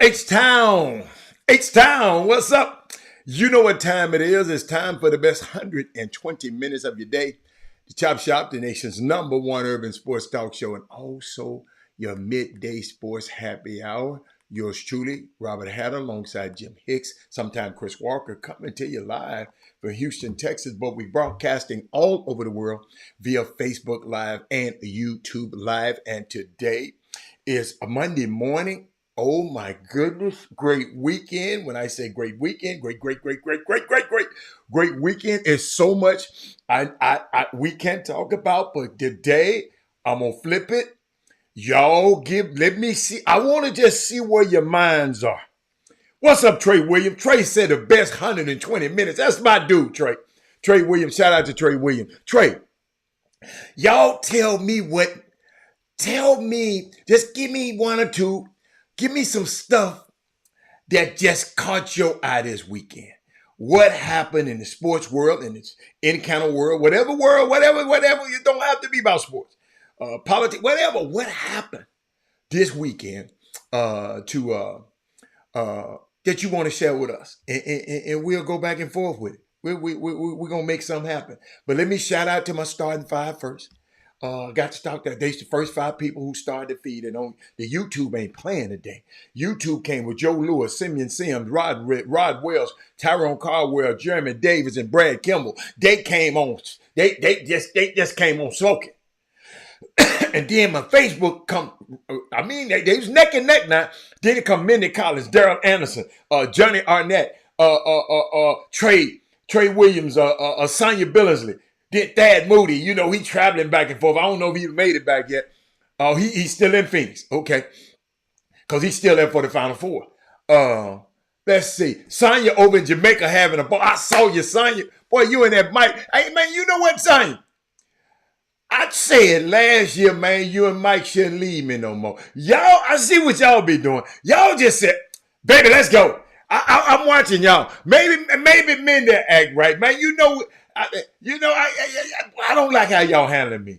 H-Town, H-Town, what's up? You know what time it is. It's time for the best 120 minutes of your day. The Chop Shop, the nation's #1 urban sports talk show, and also your midday sports happy hour. Yours truly, Robert Hatter, alongside Jim Hicks, sometime Chris Walker, coming to you live from Houston, Texas. But we're broadcasting all over the world via Facebook Live and YouTube Live. And today is a Monday morning. Oh my goodness, great weekend. When I say great weekend, great weekend is so much we can't talk about, but today I'm gonna flip it. Y'all let me see. I want to just see where your minds are. What's up, Trey Williams? Trey said the best 120 minutes. That's my dude, Trey. Trey Williams, shout out to Trey Williams. Trey, y'all tell me, just give me one or two. Give me some stuff that just caught your eye this weekend. What happened in the sports world, in its any kind of world, whatever, you don't have to be about sports, politics, whatever. What happened this weekend that you want to share with us? And we'll go back and forth with it. We're going to make something happen. But let me shout out to my starting five first. Got to start that. They's the first 5 people who started the feed, and on the YouTube ain't playing today. YouTube came with Joe Lewis, Simeon Sims, Rod Wells, Tyrone Caldwell, Jeremy Davis, and Brad Kimball. They came on. They just came on smoking. And then my Facebook come. They was neck and neck now. Then it come Mindy Collins, Daryl Anderson, Johnny Arnett, Trey Williams, Sonya Billingsley. Did Thad Moody, he traveling back and forth. I don't know if he made it back yet. He's still in Phoenix, okay? Because he's still there for the Final Four. Let's see. Sonya over in Jamaica having a ball. I saw you, Sonya. Boy, you and that Mike. Hey, man, you know what, Sonya? I said last year, man, you and Mike shouldn't leave me no more. Y'all, I see what y'all be doing. Y'all just said, baby, let's go. I'm watching y'all. Maybe men that act right, man. I don't like how y'all handling me.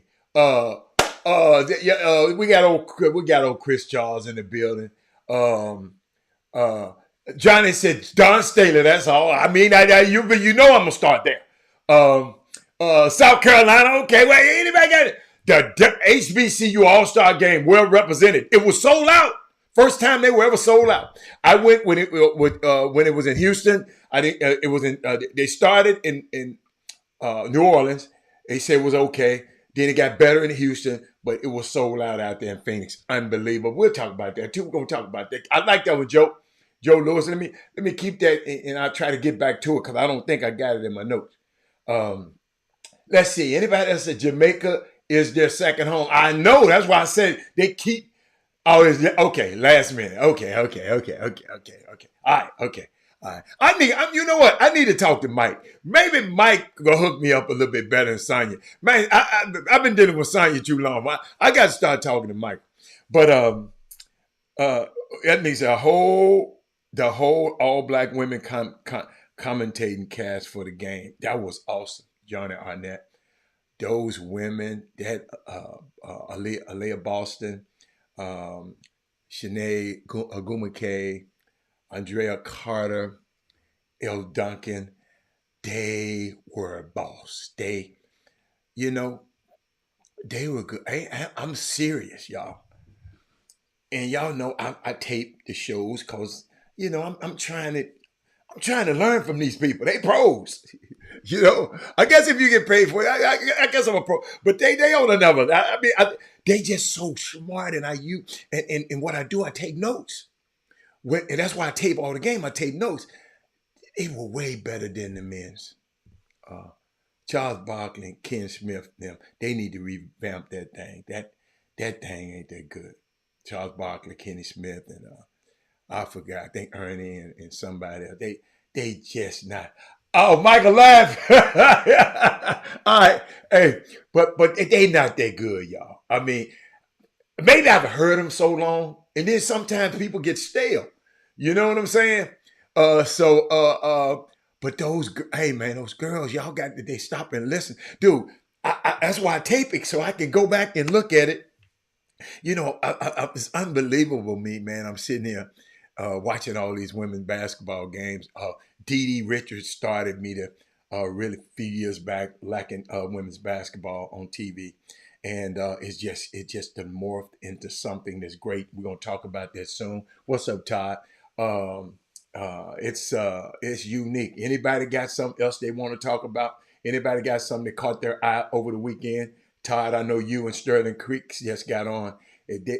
We got old Chris Charles in the building. Johnny said Don Staley. That's all. I mean, you know I'm gonna start there. South Carolina. Okay, well, anybody got it? The HBCU All-Star Game, well represented. It was sold out. First time they were ever sold out. I went when it was in Houston. I think it was in. They started in New Orleans. They said it was okay. Then it got better in Houston, but it was sold out there in Phoenix. Unbelievable. We'll talk about that too. We're gonna talk about that. I like that with Joe Lewis. Let me keep that, and I'll try to get back to it because I don't think I got it in my notes. Let's see. Anybody else said Jamaica is their second home? I know. That's why I said they keep. Oh, okay. Last minute. Okay. All right. Okay. All right. You know what? I need to talk to Mike. Maybe Mike will hook me up a little bit better than Sonya. Man, I've been dealing with Sonya too long. I got to start talking to Mike. But uh, that means the whole all black women commentating cast for the game. That was awesome, Johnny Arnett. Those women, that Aaliyah Boston, um, Shanae Agumake, Andrea Carter, El Duncan, they were a boss. You know, they were good. I'm serious, y'all. And y'all know I tape the shows because I'm trying to learn from these people. They pros. I guess if you get paid for it, I guess I'm a pro. But they on another. They just so smart, and and what I do, I take notes. And that's why I tape all the game. I tape notes. They were way better than the men's. Uh, Charles Barkley and Ken Smith, they need to revamp that thing. That thing ain't that good. Charles Barkley, Kenny Smith, and I forgot. I think Ernie and somebody else. They just not. Oh, Michael laugh. All right, hey, but they not that good, y'all. I mean, maybe I've heard them so long, and then sometimes people get stale. You know what I'm saying? But hey man, those girls, y'all got they stop and listen, dude. That's why I tape it so I can go back and look at it. It's unbelievable, me man. I'm sitting here watching all these women's basketball games. Dee Dee Richards started me to really a few years back lacking women's basketball on TV, and it just morphed into something that's great. We're gonna talk about that soon. What's up, Todd? Um, it's unique. Anybody got something else they want to talk about? Anybody got something that caught their eye over the weekend? Todd, I know you and Sterling Creeks just got on.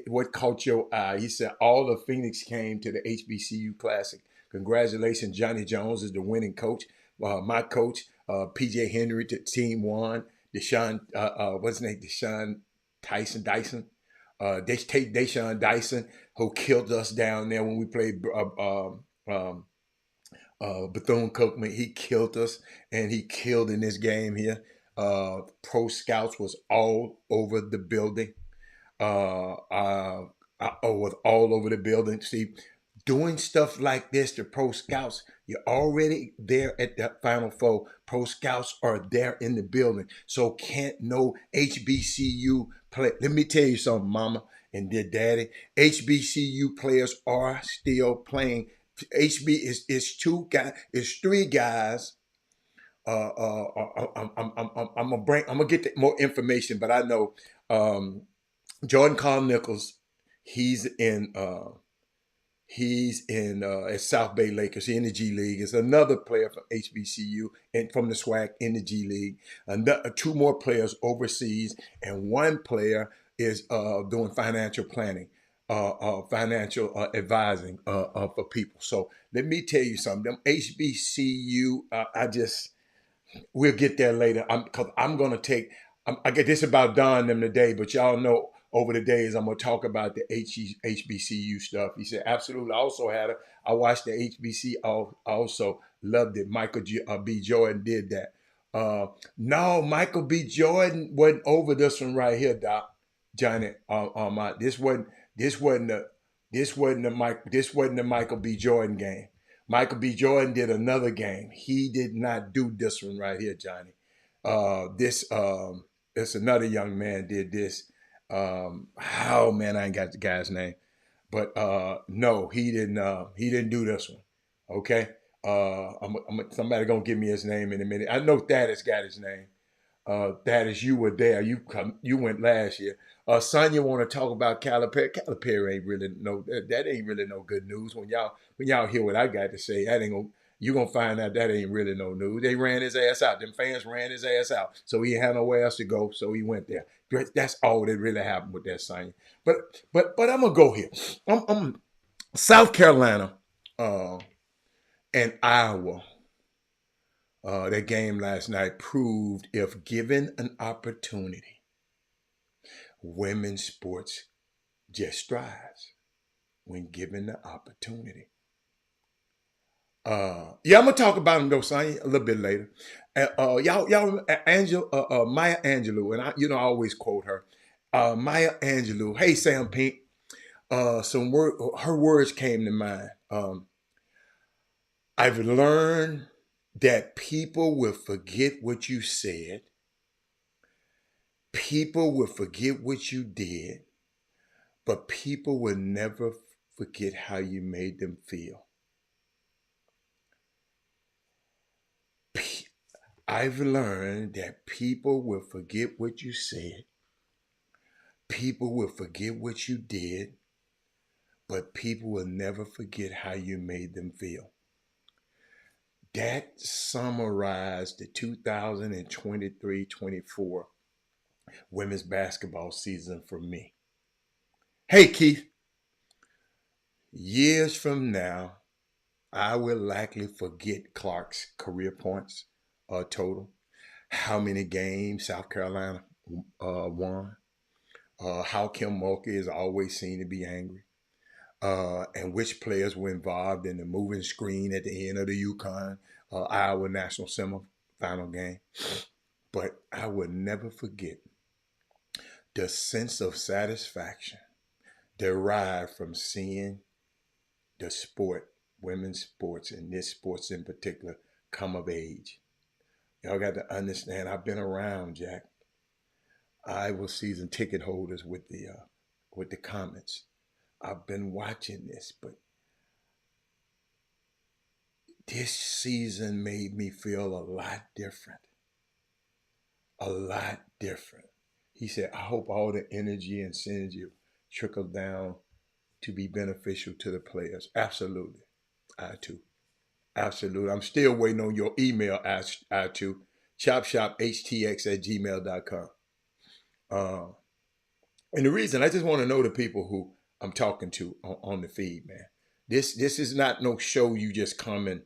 What caught your eye? He said all of Phoenix came to the HBCU Classic. Congratulations, Johnny Jones is the winning coach. My coach, PJ Henry, the team won. What's his name? Deshaun Dyson. They take Deshaun Dyson, who killed us down there when we played Bethune Cookman. He killed us, and he killed in this game here. Pro Scouts was all over the building. Was all over the building. See, doing stuff like this to Pro Scouts, you're already there at that Final Four. Pro Scouts are there in the building. So can't no HBCU play. Let me tell you something, Mama and dear Daddy. HBCU players are still playing. Is two guys. It's three guys. I'm gonna get more information, but I know Jordan Carl Nichols. He's in at South Bay Lakers. He's in the G League. Is another player from HBCU and from the SWAC in the G League. Two more players overseas, and one player is doing financial planning, financial advising for people. So let me tell you something. Them HBCU, we'll get there later. Because I'm gonna take. I get this about Don them today, but y'all know over the days I'm gonna talk about the HBCU stuff. He said absolutely. I also had it. I watched the HBC. Also loved it. B. Jordan did that. No, Michael B. Jordan wasn't over this one right here, Doc. Johnny, this wasn't the Michael B. Jordan game. Michael B. Jordan did another game. He did not do this one right here, Johnny. This another young man did this. Oh man, I ain't got the guy's name, but no, he didn't. He didn't do this one. Okay. Somebody gonna give me his name in a minute. I know Thaddeus got his name. That is, you were there. You went last year. Sonya want to talk about Calipari. Calipari ain't really that ain't really no good news. When y'all hear what I got to say, that ain't gonna you gonna find out that ain't really no news. They ran his ass out. Them fans ran his ass out. So he had nowhere else to go. So he went there. That's all that really happened with that Sonya. But I'm gonna go here. I'm South Carolina and Iowa. That game last night proved if given an opportunity, women's sports just strives when given the opportunity. Yeah, I'm gonna talk about him though, son, a little bit later. Y'all, Angela, Maya Angelou, and I always quote her. Maya Angelou. Hey, Sam Pink. Her words came to mind. I've learned that people will forget what you said, people will forget what you did, but people will never forget how you made them feel. Pe- I've learned that people will forget what you said, people will forget what you did, but people will never forget how you made them feel. That summarized the 2023-24 women's basketball season for me. Hey, Keith, years from now, I will likely forget Clark's career points total, how many games South Carolina won, how Kim Mulkey is always seen to be angry, and which players were involved in the moving screen at the end of the UConn Iowa National semifinal game. But I will never forget the sense of satisfaction derived from seeing the sport, women's sports, and this sports in particular, come of age. Y'all got to understand, I've been around, Jack. I was season ticket holders with the Comets. I've been watching this, but this season made me feel a lot different. A lot different. He said, I hope all the energy and synergy trickle down to be beneficial to the players. Absolutely. I too. Absolutely. I'm still waiting on your email, I too. Chop Shop Htx at gmail.com. Uh, and the reason I just want to know the people who I'm talking to on the feed, man. This is not no show you just come and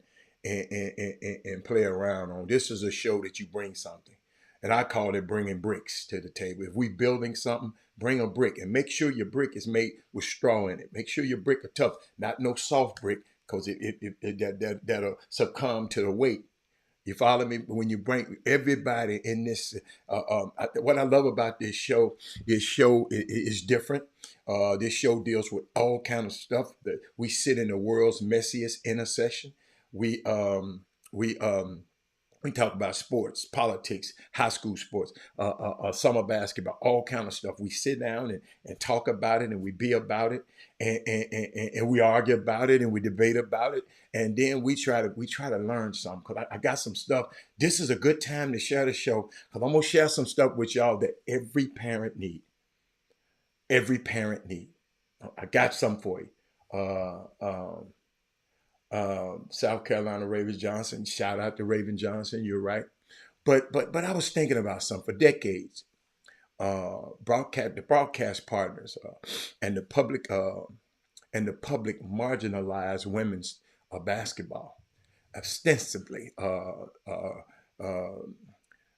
play around on. This is a show that you bring something. And I call it bringing bricks to the table. If we building something, bring a brick and make sure your brick is made with straw in it. Make sure your brick are tough, not no soft brick, because that'll succumb to the weight. You follow me? When you bring everybody in this, what I love about this show is different. This show deals with all kind of stuff that we sit in the world's messiest intersection. We um, we um, we talk about sports, politics, high school sports, summer basketball, all kind of stuff. We sit down and talk about it, and we be about it, and we argue about it, and we debate about it, and then we try to learn something. Cause I got some stuff. This is a good time to share the show, cause I'm gonna share some stuff with y'all that every parent need. Every parent need. I got some for you. South Carolina Raven Johnson. Shout out to Raven Johnson. You're right. But I was thinking about something for decades. The broadcast partners and the public marginalized women's basketball, ostensibly uh,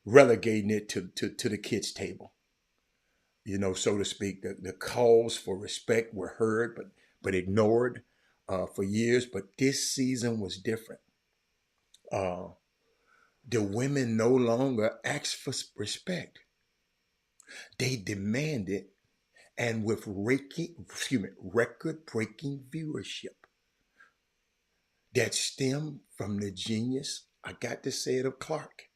relegating it to the kids' table. So to speak. The calls for respect were heard, but ignored for years. But this season was different. Uh, the women no longer asked for respect; they demanded, and with record-breaking viewership that stemmed from the genius, I got to say it, of Clark,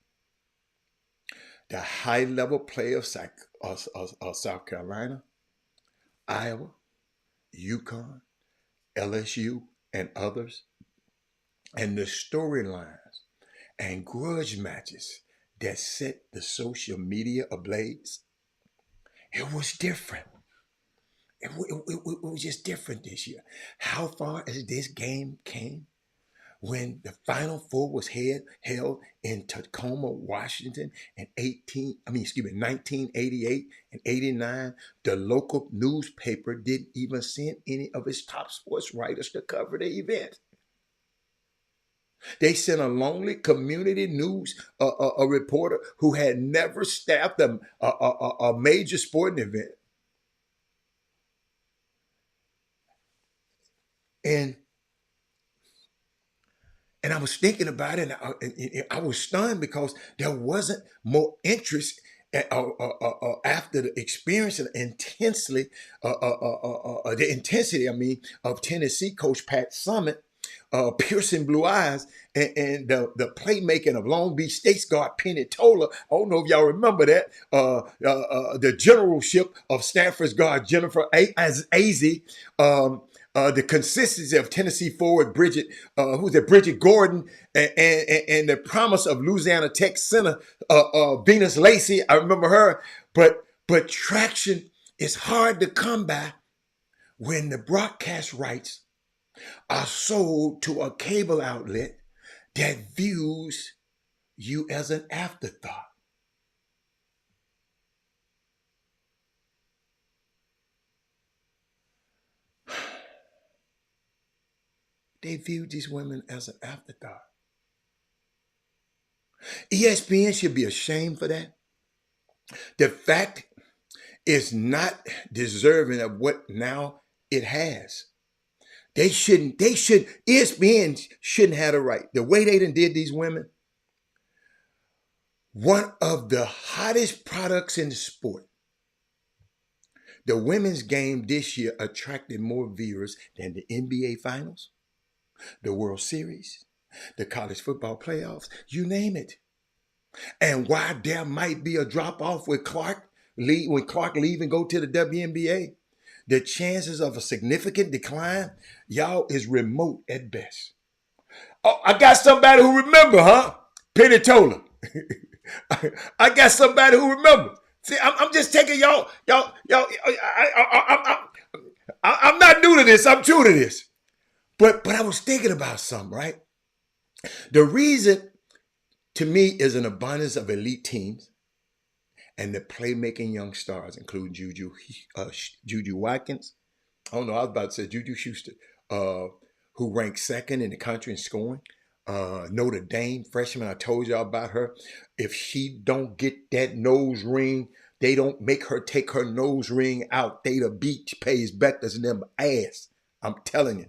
the high-level play of South Carolina, Iowa, UConn, LSU, and others, and the storylines and grudge matches that set the social media ablaze. It was different. It was just different this year. How far as this game came when the Final Four was held in Tacoma, Washington in 1988 and 89, the local newspaper didn't even send any of its top sports writers to cover the event. They sent a lonely community news a reporter who had never staffed a major sporting event. And And I was thinking about it, and I was stunned because there wasn't more interest after the experience and the intensity, I mean, of Tennessee coach Pat Summitt, piercing blue eyes, and the playmaking of Long Beach State's guard Penny Toller. I don't know if y'all remember that. The generalship of Stanford's guard Jennifer Azzi. The consistency of Tennessee forward Bridget Gordon, and the promise of Louisiana Tech center Venus Lacey. I remember her, but traction is hard to come by when the broadcast rights are sold to a cable outlet that views you as an afterthought. They viewed these women as an afterthought. ESPN should be ashamed for that. The fact is not deserving of what now it has. ESPN shouldn't have the right. The way they done did these women, one of the hottest products in the sport. The women's game this year attracted more viewers than the NBA Finals, the World Series, the college football playoffs, you name it. And while there might be a drop off with when Clark leave and go to the WNBA, the chances of a significant decline, y'all, is remote at best. Oh, I got somebody who remember, huh? Penny Toller. I got somebody who remember. See, I'm just taking y'all. I'm not new to this. I'm true to this. But I was thinking about something, right? The reason, to me, is an abundance of elite teams and the playmaking young stars, including Juju Watkins. I don't know, I was about to say Juju Schuster, who ranked second in the country in scoring. Notre Dame freshman, I told y'all about her. If she don't get that nose ring, they don't make her take her nose ring out. Theta Beach pays Beckers and them ass. I'm telling you.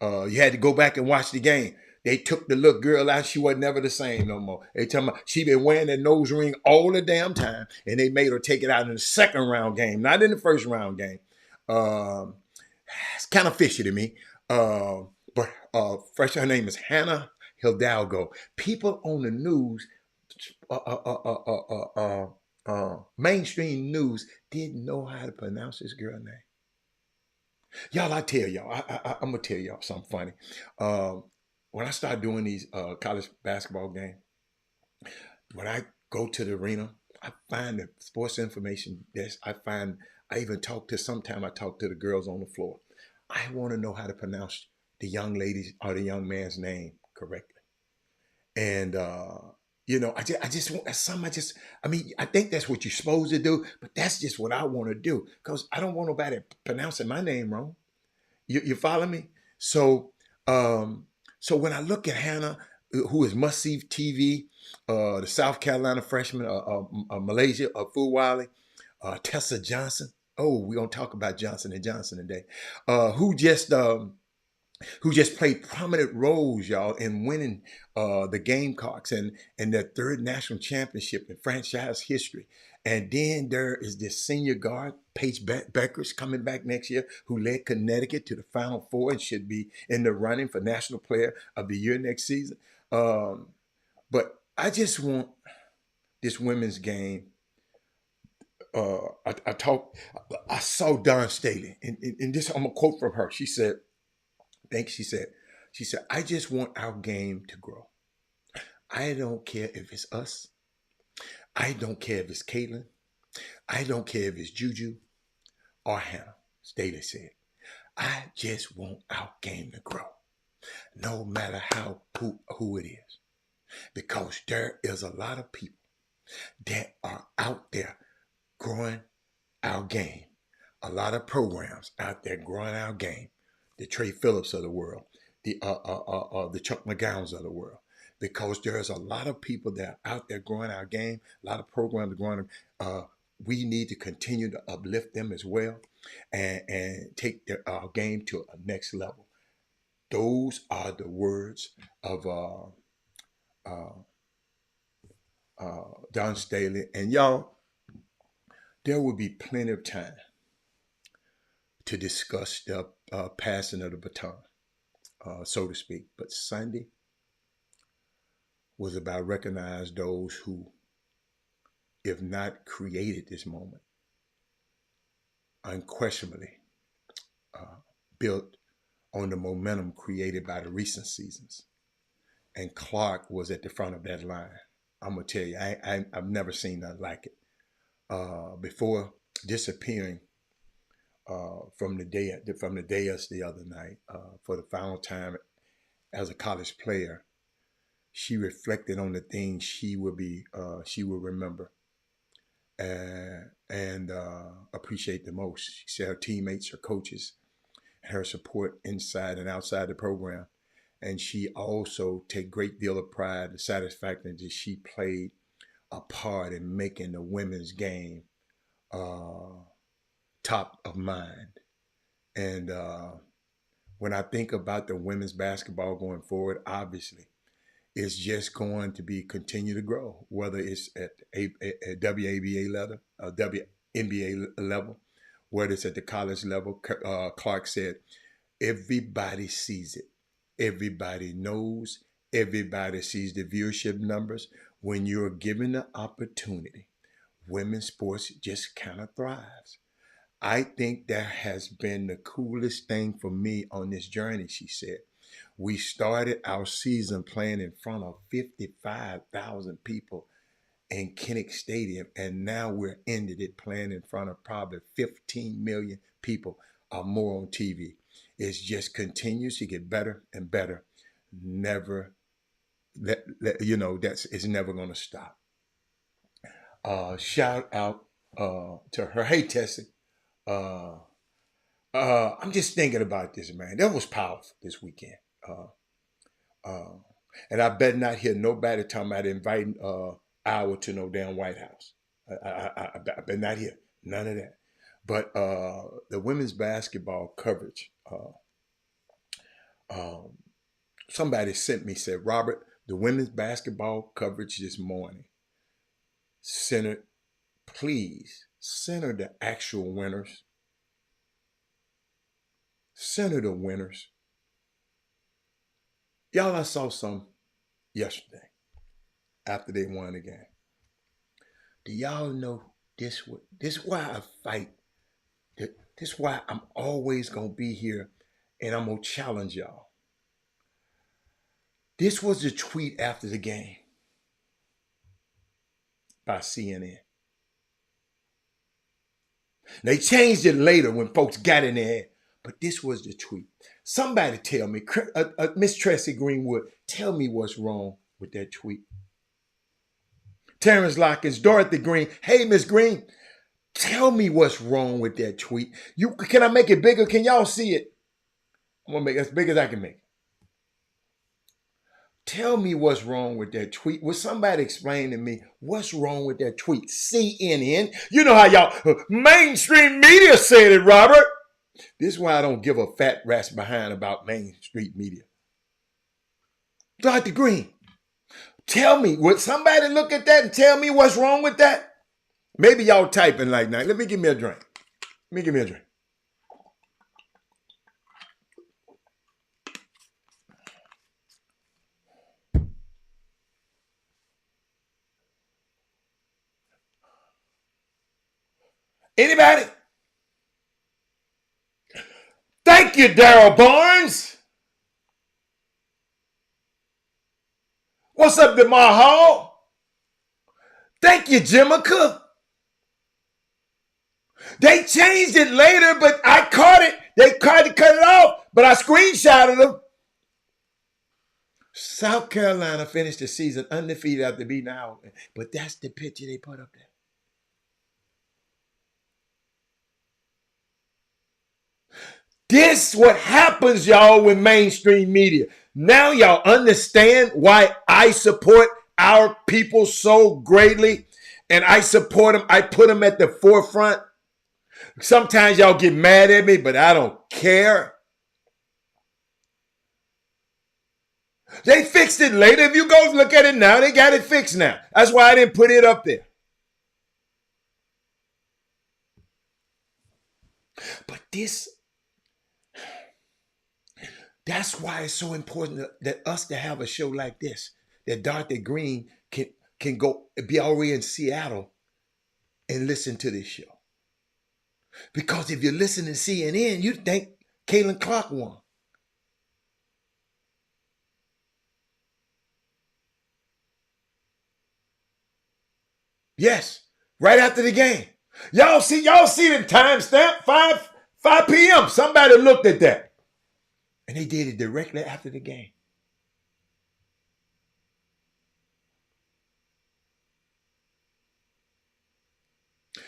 You had to go back and watch the game. They took the little girl out. She wasn't never the same no more. They talking about she been wearing that nose ring all the damn time, and they made her take it out in the second round game, not in the first round game. It's kind of fishy to me. But fresh, her name is Hannah Hidalgo. People on the news, mainstream news, didn't know how to pronounce this girl name. Y'all, I tell y'all, I'm gonna tell y'all something funny. When I start doing these college basketball games, when I go to the arena, I find the sports information desk. I even talk to, sometimes I talk to the girls on the floor. I want to know how to pronounce the young lady's or the young man's name correctly. And I just want that's something. I think that's what you're supposed to do, but that's just what I want to do because I don't want nobody pronouncing my name wrong. You follow me? So when I look at Hannah, who is must see TV, the South Carolina freshman, Malaysia, Fuwali, Tessa Johnson. Oh, we're gonna talk about Johnson and Johnson today. Who just played prominent roles, y'all, in winning the Gamecocks and their third national championship in franchise history. And then there is this senior guard, Paige Beckers, coming back next year, who led Connecticut to the Final Four and should be in the running for National Player of the Year next season. But I just want this women's game. I saw Dawn Staley, and this, I'm gonna quote from her. She said, I just want our game to grow. I don't care if it's us. I don't care if it's Caitlin. I don't care if it's Juju or Hannah. Staley said, I just want our game to grow, no matter who it is. Because there is a lot of people that are out there growing our game. A lot of programs out there growing our game. The Trey Phillips of the world, the Chuck McGowns of the world, because there's a lot of people that are out there growing our game, a lot of programs growing. We need to continue to uplift them as well, and take our game to a next level. Those are the words of Don Staley. And y'all, there will be plenty of time to discuss the passing of the baton, so to speak. But Sunday was about recognizing those who, if not created this moment, unquestionably built on the momentum created by the recent seasons. And Clark was at the front of that line. I'm gonna tell you, I've never seen nothing like it. Before disappearing from the dais the other night for the final time as a college player, she reflected on the things she will remember and appreciate the most. She said her teammates, her coaches, her support inside and outside the program. And she also take great deal of pride and satisfaction that she played a part in making the women's game top of mind. And when I think about the women's basketball going forward, obviously, it's just going to be continue to grow, whether it's at WABA level, WNBA level, whether it's at the college level. Clark said, everybody sees it. Everybody knows. Everybody sees the viewership numbers. When you're given the opportunity, women's sports just kind of thrives. I think that has been the coolest thing for me on this journey, she said. We started our season playing in front of 55,000 people in Kinnick Stadium, and now we're ended it playing in front of probably 15 million people or more on TV. It just continues to get better and better. Never, it's never going to stop. Shout out to her. Hey, Tessie. I'm just thinking about this, man. That was powerful this weekend. And I better not hear nobody talking about inviting Iowa to no damn White House. I better not hear none of that. But the women's basketball coverage, somebody sent me, said, Robert, the women's basketball coverage this morning please center the actual winners. Center the winners. Y'all, I saw some yesterday after they won the game. Do y'all know this is why I fight? This is why I'm always going to be here and I'm going to challenge y'all. This was the tweet after the game by CNN. They changed it later when folks got in their head, but this was the tweet. Somebody tell me, Miss Tracy Greenwood, tell me what's wrong with that tweet. Terrence Lockins, Dorothy Green, hey, Miss Green, tell me what's wrong with that tweet. Can I make it bigger? Can y'all see it? I'm going to make it as big as I can make it. Tell me what's wrong with that tweet. Will somebody explain to me what's wrong with that tweet? CNN. You know how y'all mainstream media said it, Robert. This is why I don't give a fat rat's behind about mainstream media. Dr. Green, tell me, would somebody look at that and tell me what's wrong with that? Maybe y'all typing like that. Let me give me a drink. Anybody? Thank you, Daryl Barnes. What's up, DeMar Hall? Thank you, Jimica. They changed it later, but I caught it. They tried to cut it off, but I screenshotted them. South Carolina finished the season undefeated after beating Iowa, but that's the picture they put up there. This what happens, y'all, with mainstream media. Now y'all understand why I support our people so greatly, and I support them. I put them at the forefront. Sometimes y'all get mad at me, but I don't care. They fixed it later. If you go look at it now, they got it fixed now. That's why I didn't put it up there. But that's why it's so important that us to have a show like this, that Dorothy Green can go be already in Seattle and listen to this show. Because if you listen to CNN, you think Caitlin Clark won. Yes, right after the game. Y'all see the timestamp, 5 p.m. Somebody looked at that. And they did it directly after the game.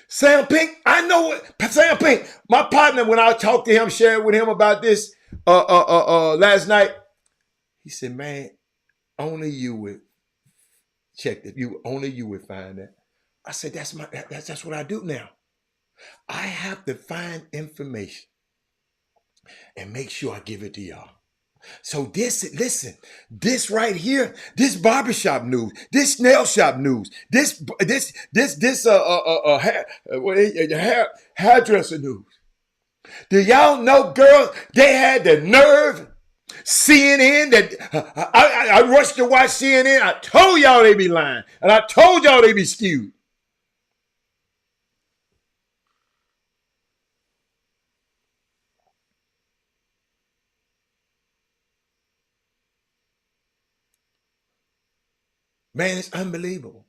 Sam Pink, I know what Sam Pink, my partner, when I talked to him, shared with him about this last night, he said, man, only you would check that. Only you would find that. I said, that's what I do now. I have to find information and make sure I give it to y'all. So this right here, this barbershop news, this nail shop news, this hairdresser news. Do y'all know, girls, they had the nerve, CNN, that I rushed to watch CNN. I told y'all they be lying. And I told y'all they be skewed. Man, it's unbelievable.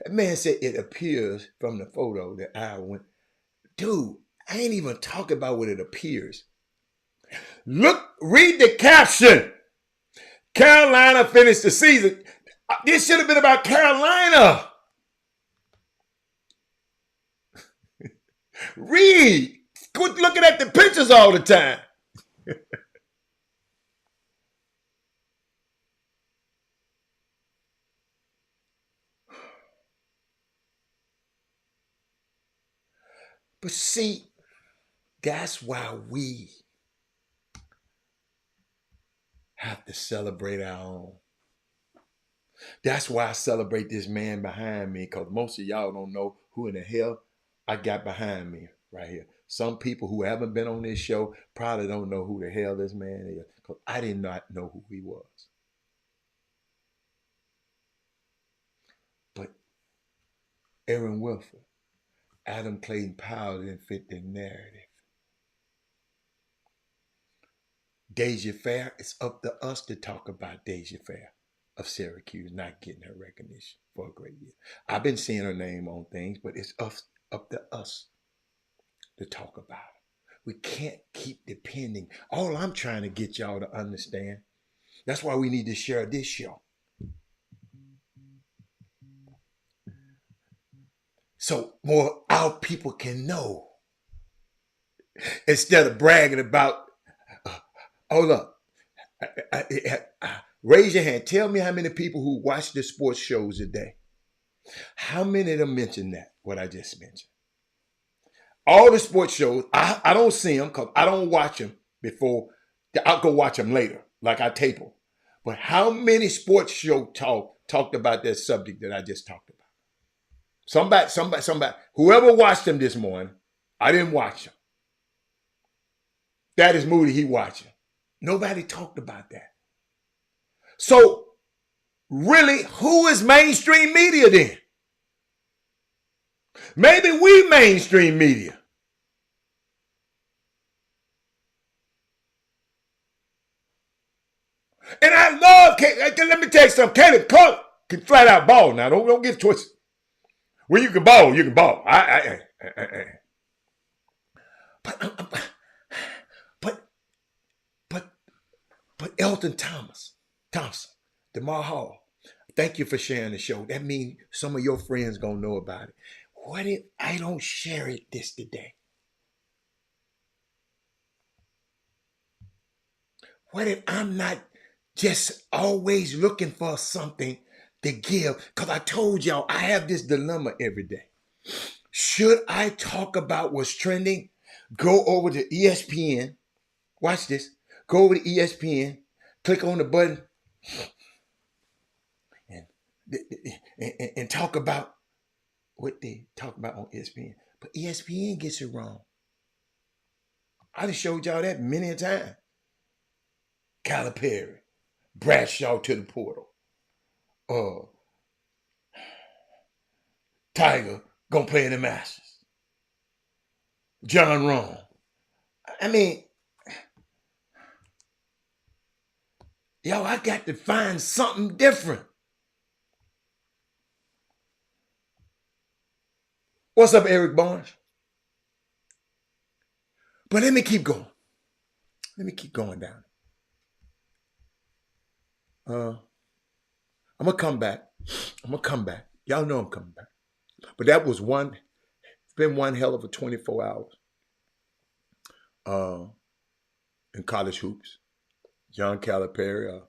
That man said it appears from the photo that I went. Dude, I ain't even talking about what it appears. Look, read the caption. Carolina finished the season. This should have been about Carolina. Read. Quit looking at the pictures all the time. But see, that's why we have to celebrate our own. That's why I celebrate this man behind me, because most of y'all don't know who in the hell I got behind me right here. Some people who haven't been on this show probably don't know who the hell this man is, because I did not know who he was. But Aaron Wilford, Adam Clayton Powell didn't fit the narrative. Deja Fair, it's up to us to talk about Deja Fair of Syracuse not getting her recognition for a great year. I've been seeing her name on things, but it's up to us to talk about it. We can't keep depending. All I'm trying to get y'all to understand, that's why we need to share this show. So more our people can know. Instead of bragging about, hold up. Raise your hand. Tell me how many people who watch the sports shows a day. How many of them mention that, what I just mentioned? All the sports shows, I don't see them because I don't watch them before. I'll go watch them later, like I tape them. But how many sports show talked about that subject that I just talked about? Somebody, whoever watched them this morning, I didn't watch them. That is Moody, he watching. Nobody talked about that. So, really, who is mainstream media then? Maybe we mainstream media. And I love, let me tell you something, Caleb Clark can flat out ball now. Don't get twisted. When you can ball, you can ball. But Elton Thompson, DeMar Hall, thank you for sharing the show. That means some of your friends gonna know about it. What if I don't share it this today? What if I'm not just always looking for something to give? Because I told y'all I have this dilemma every day. Should I talk about what's trending? Go over to ESPN. Watch this. Go over to ESPN. Click on the button. and, and talk about what they talk about on ESPN. But ESPN gets it wrong. I just showed y'all that many a time. Calipari, Bradshaw to the portal. Tiger gonna play in the Masters. John Rahm. I mean, yo, I got to find something different. What's up, Eric Barnes? But let me keep going. Let me keep going down. I'm gonna come back. Y'all know I'm coming back. But that was it's been one hell of a 24 hours in college hoops. John Calipari,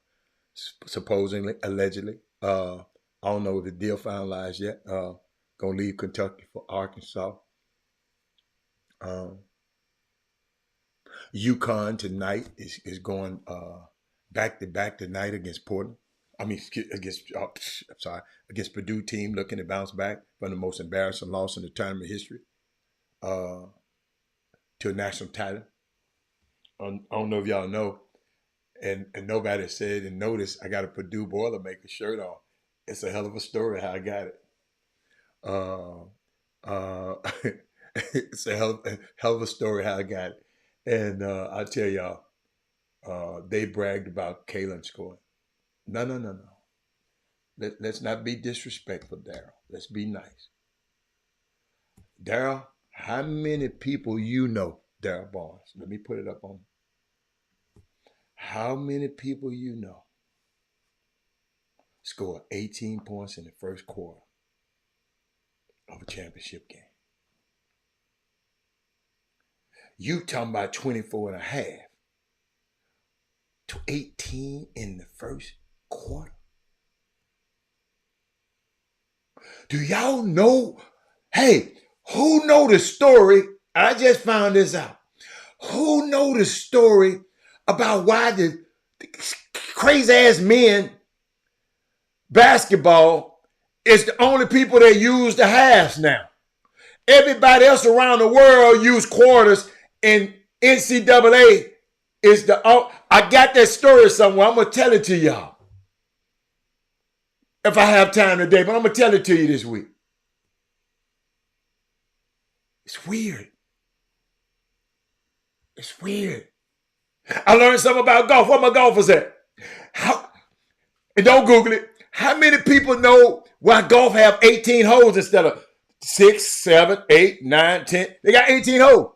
supposedly, allegedly, I don't know if the deal finalized yet, gonna leave Kentucky for Arkansas. UConn tonight is going back to back tonight against Portland. I mean, against Purdue team looking to bounce back from the most embarrassing loss in the tournament history to a national title. I don't know if y'all know, and nobody said and noticed, I got a Purdue Boilermaker shirt on. It's a hell of a story how I got it. It's a hell of a story how I got it. And I tell y'all, they bragged about Kalen scoring. No. Let's not be disrespectful, Daryl. Let's be nice. Daryl, how many people you know, Daryl Barnes? Let me put it up on. How many people you know scored 18 points in the first quarter of a championship game? You talking about 24 and a half to 18 in the first quarter? Do y'all know? Hey, who know the story? I just found this out. Who know the story about why the crazy ass men basketball is the only people that use the halves now? Everybody else around the world use quarters, and NCAA is the. I got that story somewhere. I'm gonna tell it to y'all if I have time today, but I'm gonna tell it to you this week. It's weird. It's weird. I learned something about golf. Where my golfers at? And don't Google it. How many people know why golf have 18 holes instead of 6, 7, 8, 9, 10? They got 18 holes.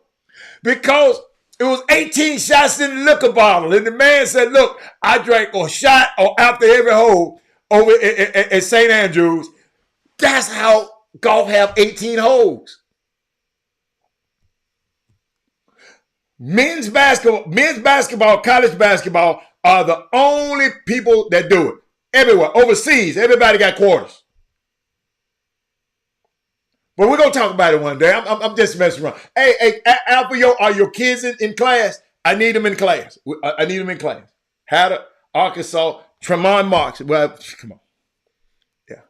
Because it was 18 shots in the liquor bottle. And the man said, look, I drank a shot or after every hole over at St. Andrews. That's how golf have 18 holes. Men's basketball, college basketball are the only people that do it. Everywhere. Overseas, everybody got quarters. But we're going to talk about it one day. I'm just messing around. Hey, Alpha, are your kids in class? I need them in class. I need them in class. Hatter, Arkansas, Tremont Marks. Well, come on. Yeah.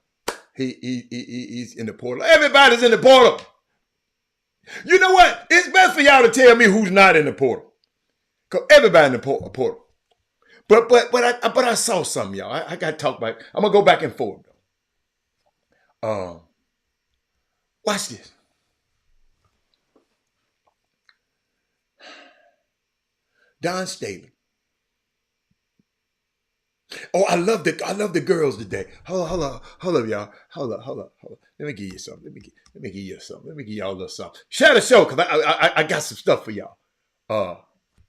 He's in the portal. Everybody's in the portal. You know what? It's best for y'all to tell me who's not in the portal. Because everybody in the portal. But I saw something, y'all. I got to talk about it. I'm going to go back and forth, though. Watch this. Don Staley. Oh, I love the girls today. Hold up, y'all. Hold up. Let me give you something. Let me give you something. Let me give y'all a little something. Share the show, because I got some stuff for y'all.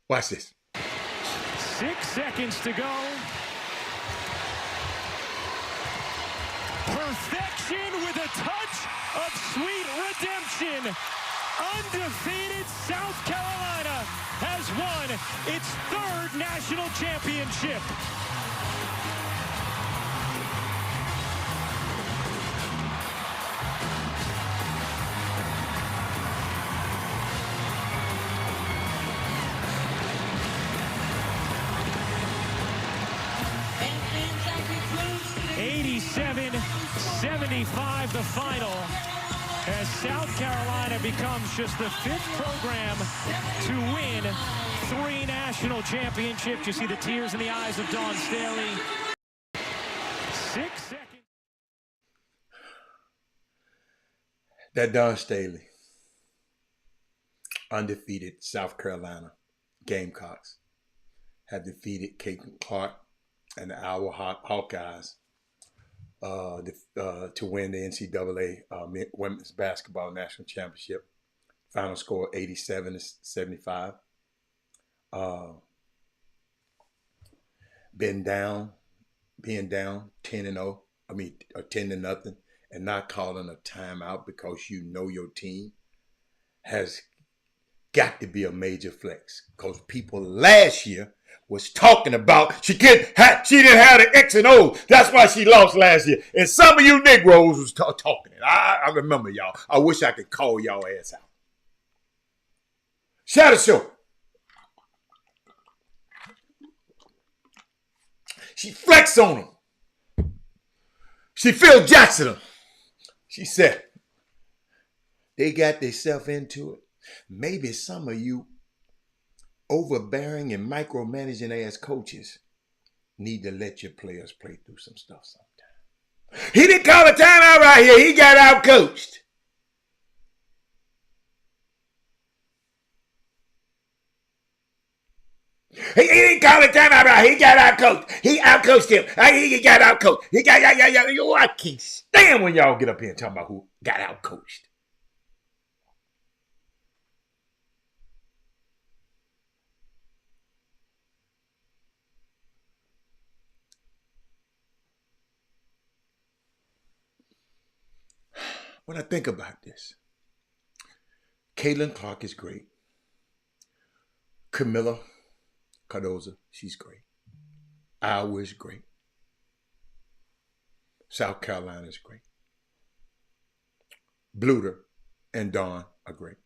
Watch this. 6 seconds to go. Perfection with a touch of sweet redemption. Undefeated South Carolina has won its 3rd national championship. 77-75 the final, as South Carolina becomes just the 5th program to win 3 national championships. You see the tears in the eyes of Dawn Staley. 6 seconds. That Dawn Staley, undefeated South Carolina Gamecocks, have defeated Caitlin Clark and the Iowa Hawkeyes to win the NCAA Women's Basketball National Championship. Final score 87-75. Being down 10-0. 10-0, and not calling a timeout because you know your team has got to be a major flex. Because people last year was talking about she didn't have the X and O. That's why she lost last year. And some of you Negroes was talking it. I remember y'all. I wish I could call y'all ass out. Shadow Show. She flexed on them. She Phil Jackson them. She said, they got themselves into it. Maybe some of you overbearing and micromanaging ass coaches need to let your players play through some stuff sometime. He didn't call a timeout right here. He got out coached. He didn't call a timeout right here. He got out coached. He out coached him. He got out coached. I can't stand when y'all get up here and talk about who got out coached. When I think about this, Caitlin Clark is great. Camilla Cardoza, she's great. Iowa is great. South Carolina is great. Bluter and Dawn are great.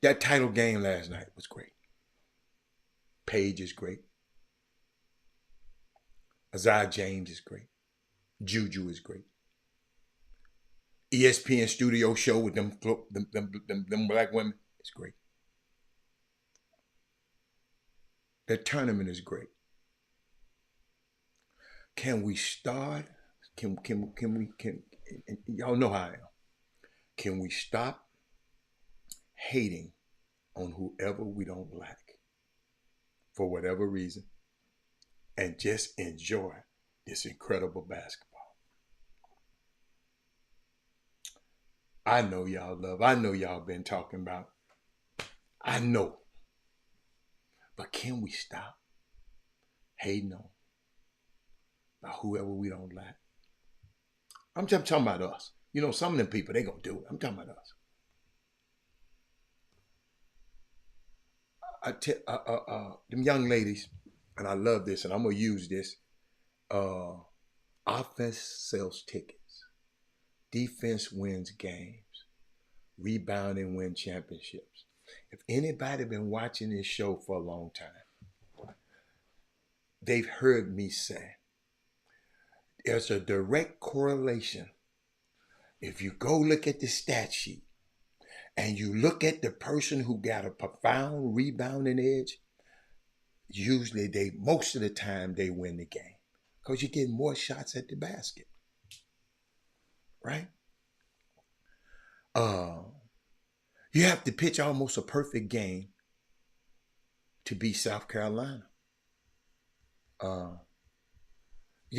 That title game last night was great. Paige is great. Isaiah James is great. Juju is great. ESPN studio show with them black women is great. That tournament is great. Can we start? Can y'all know how I am. Can we stop hating on whoever we don't like for whatever reason and just enjoy this incredible basketball? I know y'all love. I know y'all been talking about. I know. But can we stop hating on whoever we don't like? I'm just talking about us. You know, some of them people, they gonna do it. I'm talking about us. Them young ladies, and I love this, and I'm gonna use this. Offense sells tickets. Defense wins games. Rebounding wins championships. If anybody been watching this show for a long time, they've heard me say there's a direct correlation. If you go look at the stat sheet and you look at the person who got a profound rebounding edge, usually most of the time they win the game because you get more shots at the basket. Right? You have to pitch almost a perfect game to beat South Carolina. You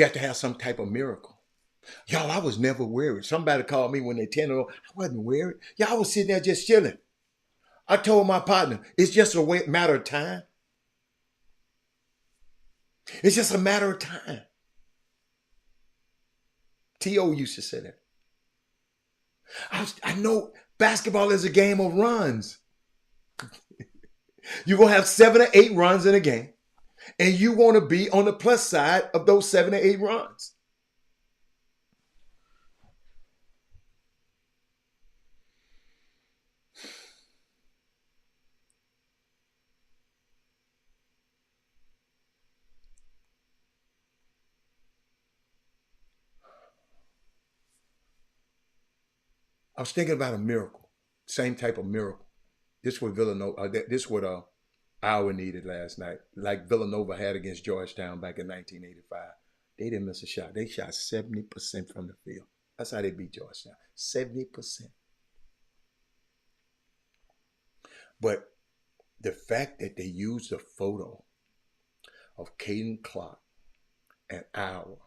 have to have some type of miracle. Y'all, I was never worried. Somebody called me when they 10-0. I wasn't worried. Y'all was sitting there just chilling. I told my partner, it's just a matter of time. It's just a matter of time. T.O. used to say that. I know basketball is a game of runs. You're going to have 7 or 8 runs in a game, and you want to be on the plus side of those 7 or 8 runs. I was thinking about a miracle, same type of miracle. This what Villanova. This what Iowa needed last night, like Villanova had against Georgetown back in 1985. They didn't miss a shot. They shot 70% from the field. That's how they beat Georgetown. 70%. But the fact that they used a photo of Caden Clark and Iowa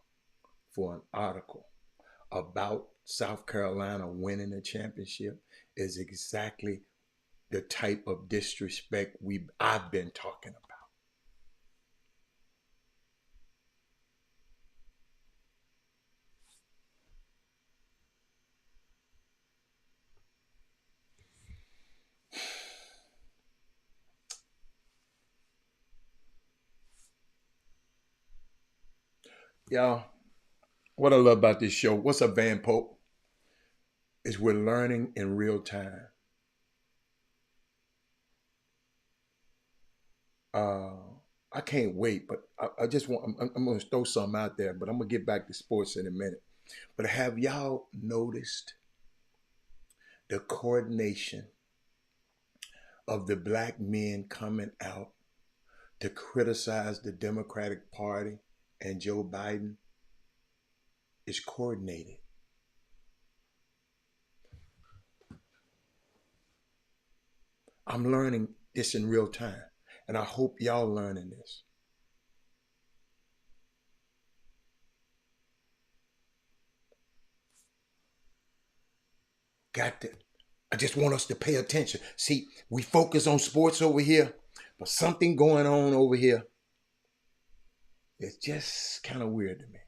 for an article about South Carolina winning the championship is exactly the type of disrespect I've been talking about. Y'all, what I love about this show, what's up, Van Pope, is we're learning in real time. I can't wait, but I just want, I'm going to throw something out there, but I'm going to get back to sports in a minute. But have y'all noticed the coordination of the black men coming out to criticize the Democratic Party and Joe Biden is coordinated? I'm learning this in real time, and I hope y'all learning this. I just want us to pay attention. See, we focus on sports over here, but something going on over here is just kind of weird to me.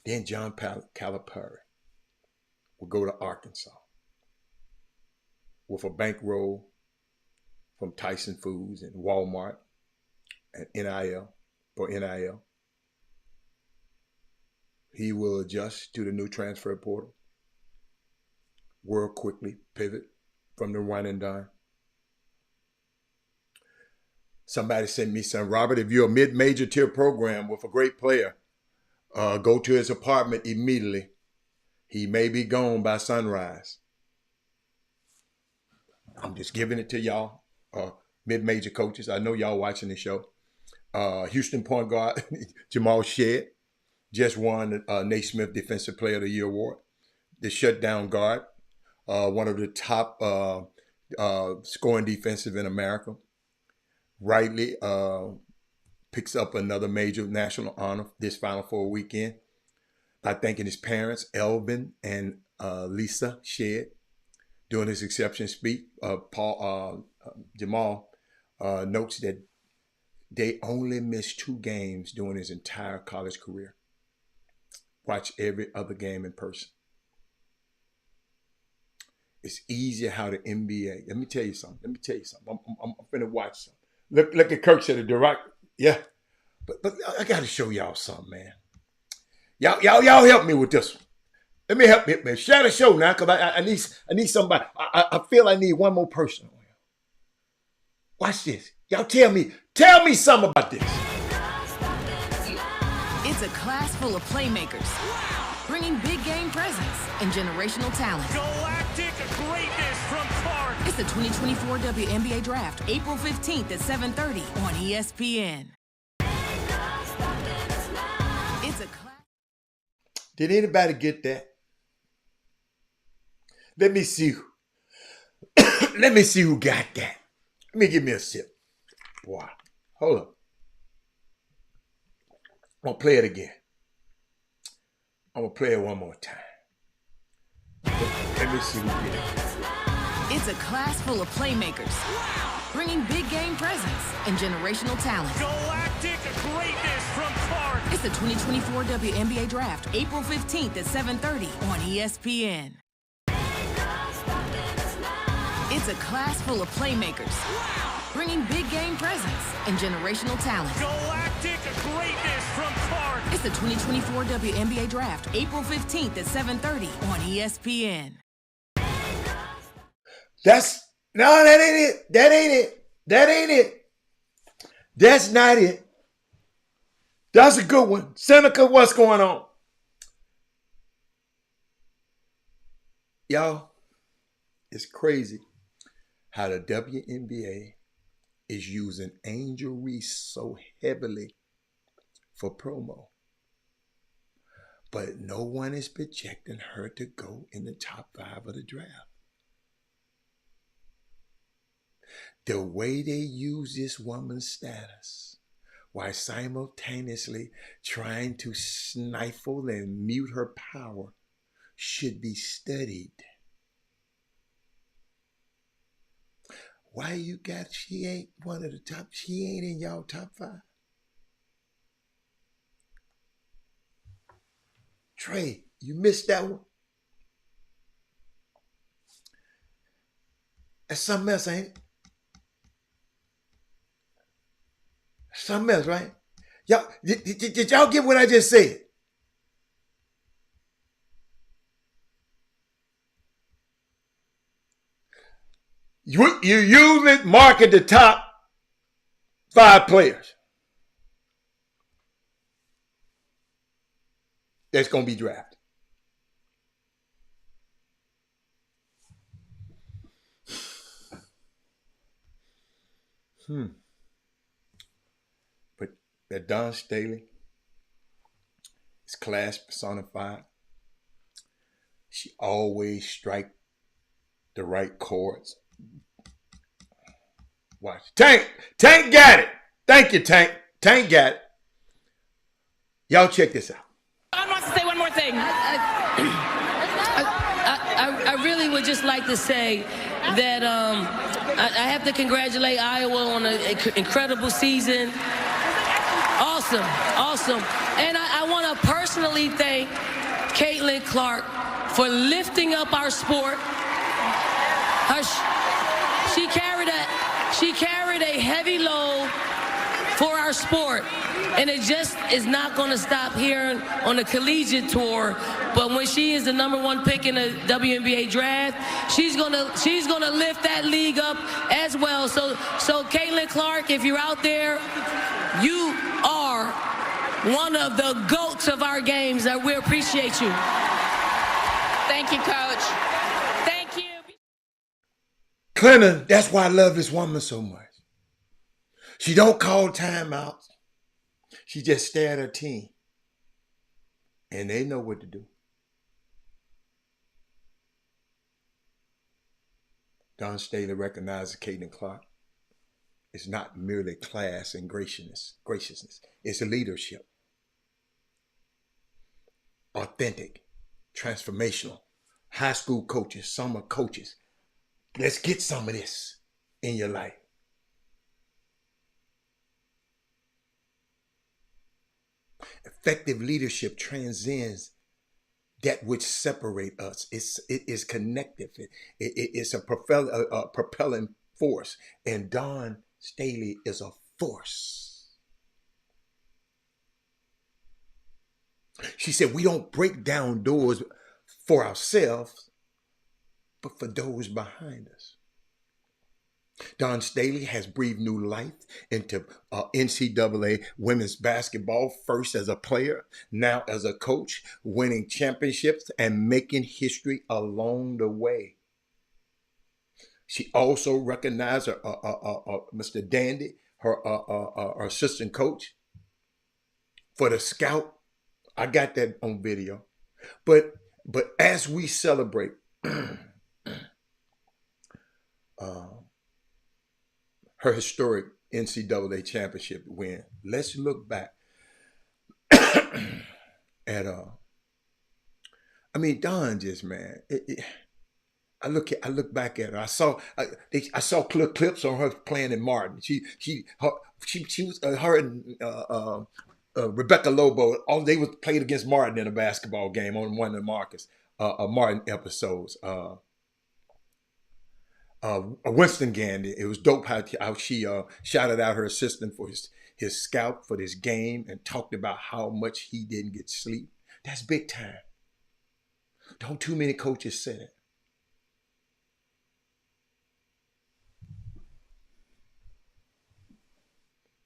Then John Calipari will go to Arkansas with a bankroll from Tyson Foods and Walmart and NIL for NIL. He will adjust to the new transfer portal. World quickly pivot from the one and done. Somebody sent me some, Robert, if you're a mid-major tier program with a great player, go to his apartment immediately. He may be gone by sunrise. I'm just giving it to y'all, mid-major coaches. I know y'all watching the show. Houston point guard Jamal Shead just won the Naismith Defensive Player of the Year award. The shutdown guard, one of the top scoring defensive in America, rightly picks up another major national honor this Final Four weekend by thanking his parents, Elvin and Lisa Shead, during his acceptance speech. Jamal notes that they only missed 2 games during his entire college career. Watch every other game in person. It's easier how the NBA. Let me tell you something. I'm finna watch something. Look at Kirk said the direct. Yeah, but I got to show y'all something, man. Y'all help me with this one. Let me help me, man. Share the show now, cause I need somebody. I feel I need one more person. Watch this. Y'all tell me something about this. It's a class full of playmakers, bringing big game presence and generational talent. Galactic greatness from Clark. It's the 2024 WNBA Draft, April 15th at 7:30 on ESPN. It's a class. Did anybody get that? Let me see. Let me see who got that. Let me give me a sip. Wow. Hold up. I'm going to play it again. I'm going to play it one more time. Let me see who did it. It's a class full of playmakers, bringing big game presence and generational talent. Galactic greatness from Clark. It's the 2024 WNBA Draft, April 15th at 7:30 on ESPN. It's a class full of playmakers, bringing big game presence and generational talent. Galactic greatness from Clark. It's the 2024 WNBA Draft, April 15th at 7:30 on ESPN. That ain't it. That ain't it. That's not it. That's a good one. Seneca, what's going on? Y'all, it's crazy how the WNBA is using Angel Reese so heavily for promo. But no one is projecting her to go in the top 5 of the draft. The way they use this woman's status while simultaneously trying to stifle and mute her power should be studied. Why you got, she ain't one of the top, she ain't in y'all top 5? Trey, you missed that one. That's something else, ain't it? Something else, right? Y'all, did y'all get what I just said? You usually market the top 5 players that's going to be drafted. But that Dawn Staley is class personified. She always strike the right chords. Watch. Tank got it. Thank you, Tank. Tank got it. Y'all check this out. I want to say one more thing. I really would just like to say that I have to congratulate Iowa on an incredible season. Awesome. And I want to personally thank Caitlin Clark for lifting up our sport. She carried a heavy load for our sport, and it just is not going to stop here on the collegiate tour. But when she is the #1 pick in the WNBA draft, she's gonna lift that league up as well. So Caitlin Clark, if you're out there, you are one of the GOATs of our games. That we appreciate you. Thank you, Coach. Thank you. Clinton, that's why I love this woman so much. She don't call timeouts. She just stare at her team. And they know what to do. Dawn Staley recognizes Caitlin Clark. It's not merely class and graciousness. It's leadership. Authentic, transformational. High school coaches, summer coaches. Let's get some of this in your life. Effective leadership transcends that which separate us. It is connective. It's a propelling force. And Dawn Staley is a force. She said, we don't break down doors for ourselves, but for those behind us. Dawn Staley has breathed new life into NCAA women's basketball, first as a player, now as a coach, winning championships and making history along the way. She also recognized Mr. Dandy, her assistant coach, for the scout. I got that on video. But as we celebrate her historic NCAA championship win, let's look back at Dawn just, man. I look back at her. I saw clips on her playing in Martin. She was her and Rebecca Lobo. All they was played against Martin in a basketball game on one of the Martin episodes. Winston Gandy. It was dope how she shouted out her assistant for his scout for this game and talked about how much he didn't get sleep. That's big time. Don't too many coaches say that.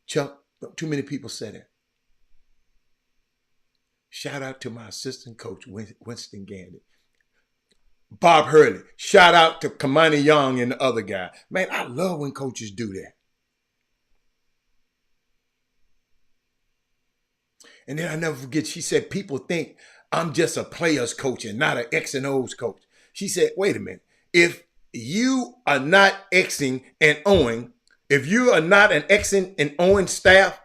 Chuck, don't too many people say that. Shout out to my assistant coach, Winston Gandy. Bob Hurley. Shout out to Kamani Young and the other guy. Man, I love when coaches do that. And then I never forget, she said, people think I'm just a player's coach and not an X and O's coach. She said, wait a minute. If you are not Xing and Oing, if you are not an Xing and Oing staff,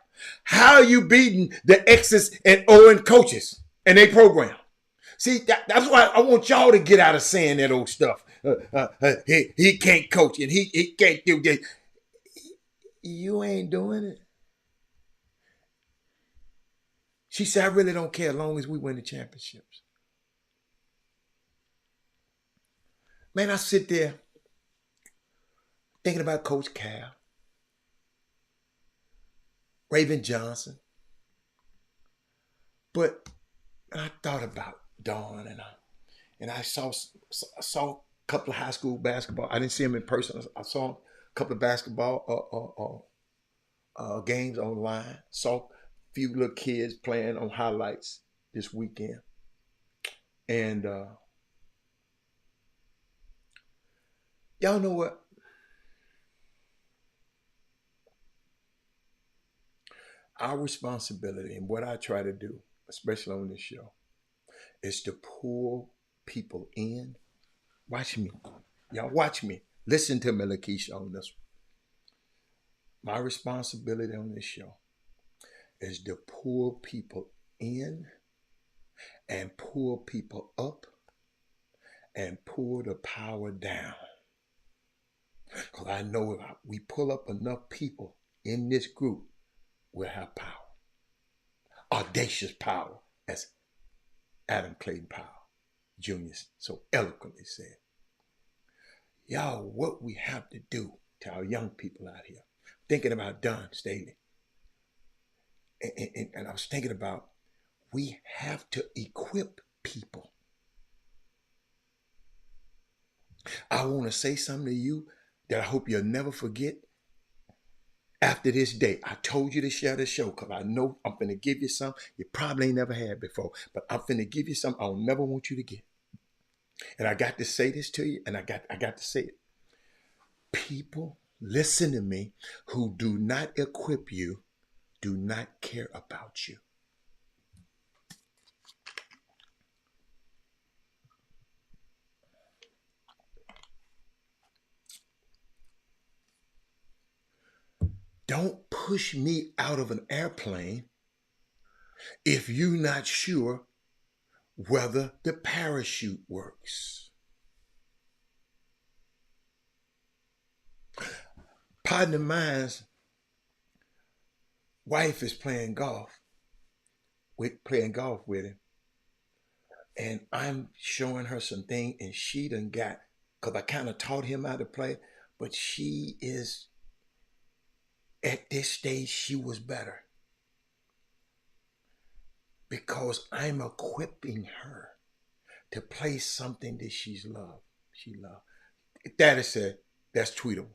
how are you beating the X's and Oing coaches and they program? See, that's why I want y'all to get out of saying that old stuff. He can't coach and he can't do this. You ain't doing it. She said, I really don't care as long as we win the championships. Man, I sit there thinking about Coach Cal, Raven Johnson. But I thought about Dawn and I saw a couple of high school basketball. I didn't see him in person. I saw a couple of basketball games online. Saw a few little kids playing on highlights this weekend. And y'all know what? Our responsibility and what I try to do, especially on this show, is to pull people in. Watch me. Y'all watch me. Listen to me, Lakeisha, on this one. My responsibility on this show is to pull people in and pull people up and pull the power down. Because I know if we pull up enough people in this group, we'll have power. Audacious power, as Adam Clayton Powell Jr. so eloquently said. Y'all, what we have to do to our young people out here, thinking about Don Staley, and I was thinking about, we have to equip people. I want to say something to you that I hope you'll never forget. After this day, I told you to share the show because I know I'm going to give you something you probably ain't never had before. But I'm going to give you something I'll never want you to get. And I got to say this to you, and I got to say it. People, listen to me, who do not equip you, do not care about you. Don't push me out of an airplane if you're not sure whether the parachute works. Partner of mine's wife is playing golf with him. And I'm showing her some things, and she done got, because I kind of taught him how to play, but she is, at this stage, she was better. Because I'm equipping her to play something that she loves. Daddy said, that's tweetable.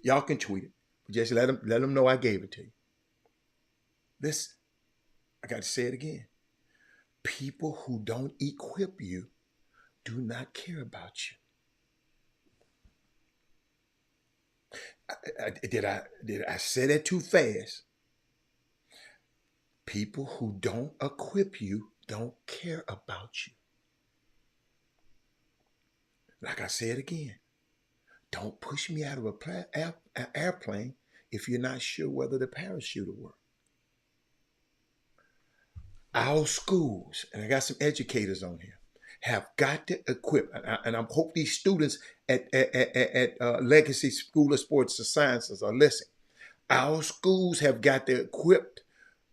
Y'all can tweet it. But just let them know I gave it to you. Listen, I got to say it again. People who don't equip you do not care about you. Did I say that too fast? People who don't equip you don't care about you. Like I said again, don't push me out of an airplane if you're not sure whether the parachute will work. Our schools, and I got some educators on here, have got to equip, and I hope these students at Legacy School of Sports and Sciences are listening. Our schools have got to equip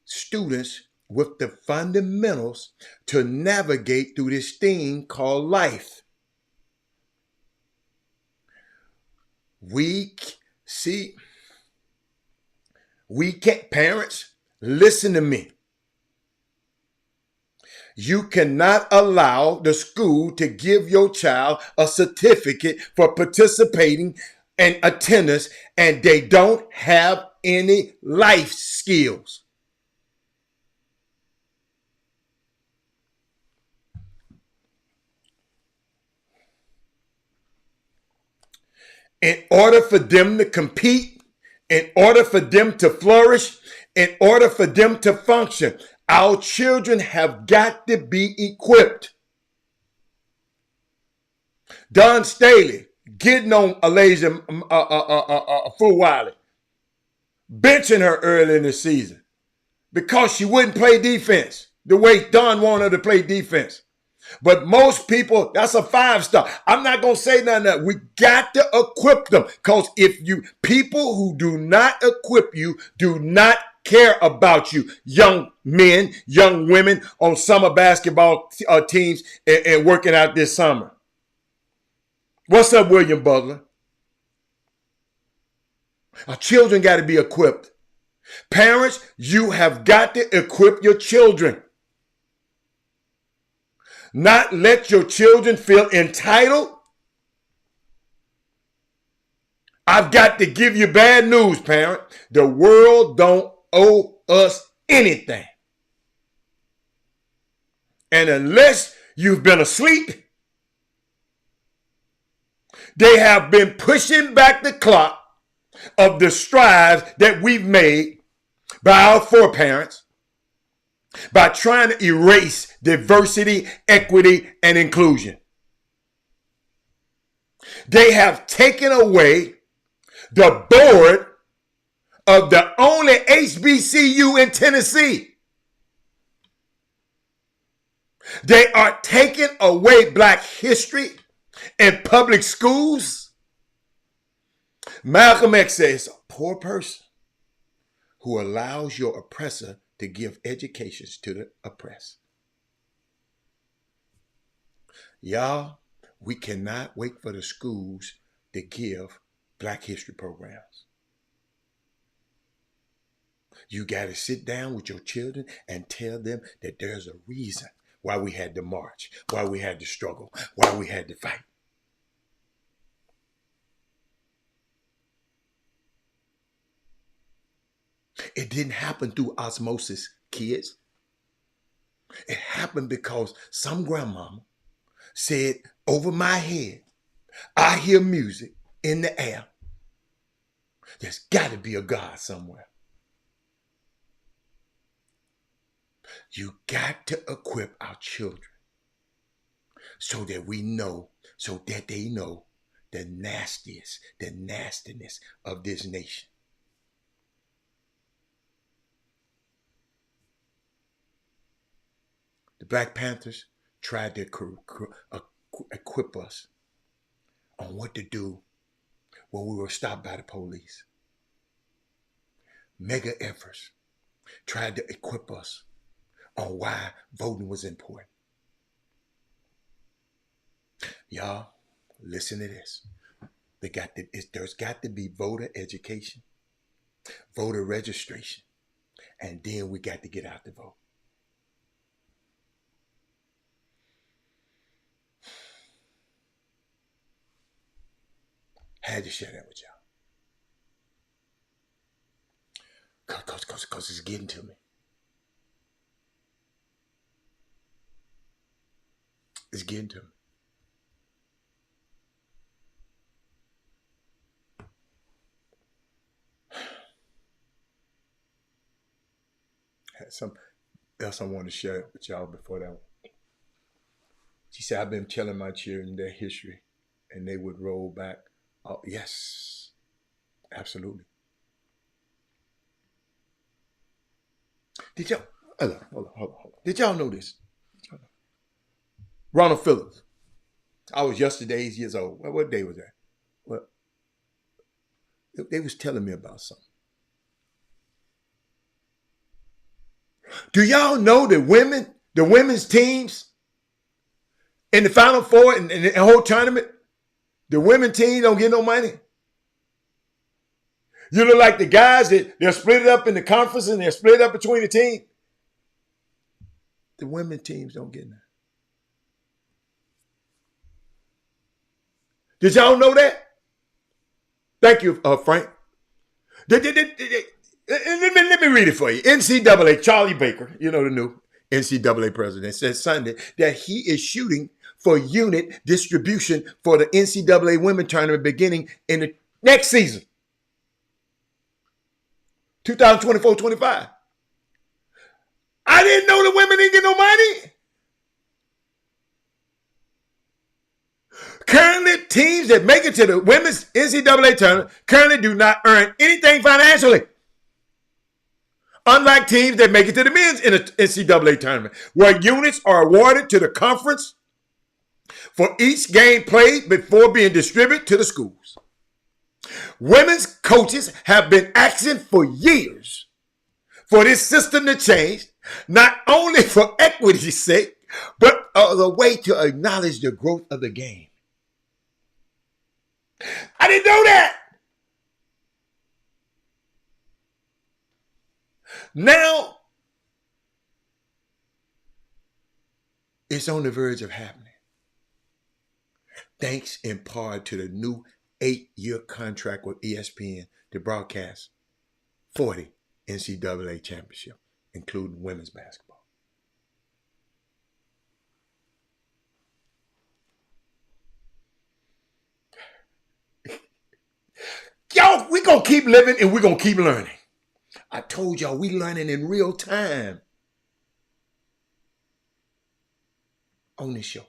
students with the fundamentals to navigate through this thing called life. We can't, parents, listen to me. You cannot allow the school to give your child a certificate for participating and attendance, and they don't have any life skills. in order for them to compete, in order for them to flourish, in order for them to function, our children have got to be equipped. Don Staley getting on Alasia Fulwiley, benching her early in the season because she wouldn't play defense the way Don wanted her to play defense. But most people, that's a 5-star. I'm not going to say nothing else. We got to equip them, because people who do not equip you do not care about you. Young men, young women on summer basketball teams and working out this summer. What's up, William Butler? Our children got to be equipped. Parents, you have got to equip your children. Not let your children feel entitled. I've got to give you bad news, parent. The world don't owe us anything. And unless you've been asleep, they have been pushing back the clock of the strides that we've made by our foreparents, by trying to erase diversity, equity, and inclusion. They have taken away the board of the only HBCU in Tennessee. They are taking away Black history in public schools. Malcolm X says, a poor person who allows your oppressor to give educations to the oppressed. Y'all, we cannot wait for the schools to give Black history programs. You got to sit down with your children and tell them that there's a reason why we had to march, why we had to struggle, why we had to fight. It didn't happen through osmosis, kids. It happened because some grandmama said, over my head, I hear music in the air. There's got to be a God somewhere. You got to equip our children so that they know the nastiness of this nation. The Black Panthers tried to equip us on what to do when we were stopped by the police. Mega efforts tried to equip us on why voting was important. Y'all, listen to this. There's got to be voter education, voter registration, and then we got to get out to vote. Had to share that with y'all. Because it's getting to me. It's getting to me. Had something else I wanted to share with y'all before that one. She said, I've been telling my children their history and they would roll back. Oh, yes, absolutely. Did y'all, hold on. Did y'all know this? Ronald Phillips. I was years old. What day was that? Well, they was telling me about something. Do y'all know that the women's teams in the Final Four and the whole tournament, the women team don't get no money? You look like the guys that they're split up in the conference and they're split up between the team. The women teams don't get nothing. Did y'all know that? Thank you, Frank. Let me read it for you. NCAA, Charlie Baker, the new NCAA president, said Sunday that he is shooting for unit distribution for the NCAA women tournament beginning in the next season, 2024-25. I didn't know the women didn't get no money. Currently, teams that make it to the women's NCAA tournament currently do not earn anything financially. Unlike teams that make it to the men's NCAA tournament, where units are awarded to the conference for each game played before being distributed to the schools. Women's coaches have been asking for years for this system to change, not only for equity's sake, but as a way to acknowledge the growth of the game. I didn't know that. Now, it's on the verge of happening. Thanks in part to the new 8-year contract with ESPN to broadcast 40 NCAA championships, including women's basketball. Y'all, we're going to keep living and we're going to keep learning. I told y'all we learning in real time on this show.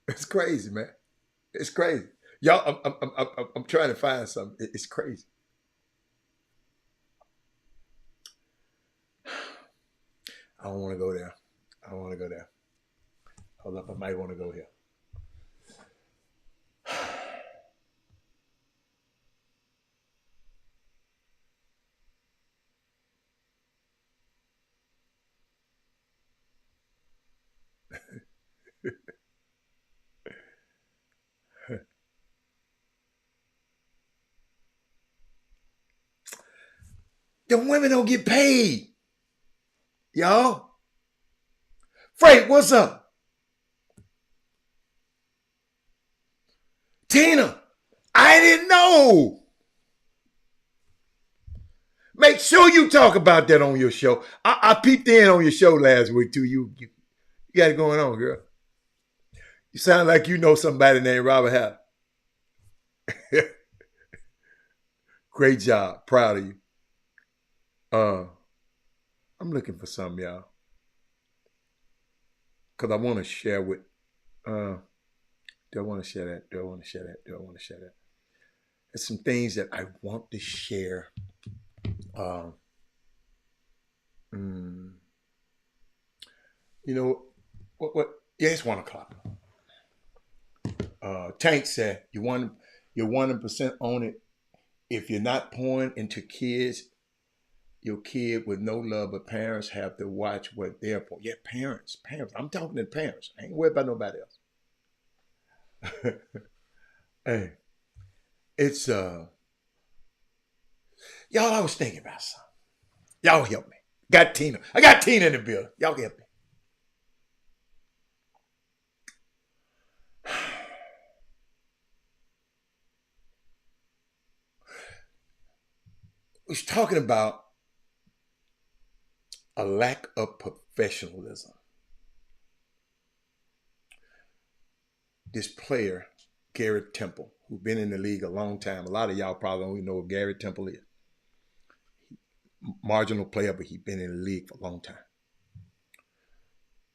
It's crazy, man. It's crazy. Y'all, I'm trying to find something. It's crazy. I don't want to go there. I don't want to go there. Hold up, I might want to go here. The women don't get paid. Y'all. Frank, what's up? Tina, I didn't know. Make sure you talk about that on your show. I peeped in on your show last week too. You got it going on, girl. You sound like you know somebody named Robert Hall. Great job. Proud of you. I'm looking for something, y'all. Because I want to share with, do I want to share that? Do I want to share that? Do I want to share that? There's some things that I want to share. You know, what? Yeah, it's 1 o'clock. Tank said, you're 100% on it. If you're not pouring into kids, your kid with no love, but parents have to watch what they're pouring. Yeah, parents. I'm talking to parents. I ain't worried about nobody else. Hey, it's y'all, I was thinking about something. Y'all help me. Got Tina. I got Tina in the building. Y'all help me. We was talking about a lack of professionalism. This player, Garrett Temple, who's been in the league a long time. A lot of y'all probably don't even know what Garrett Temple is. Marginal player, but he's been in the league for a long time.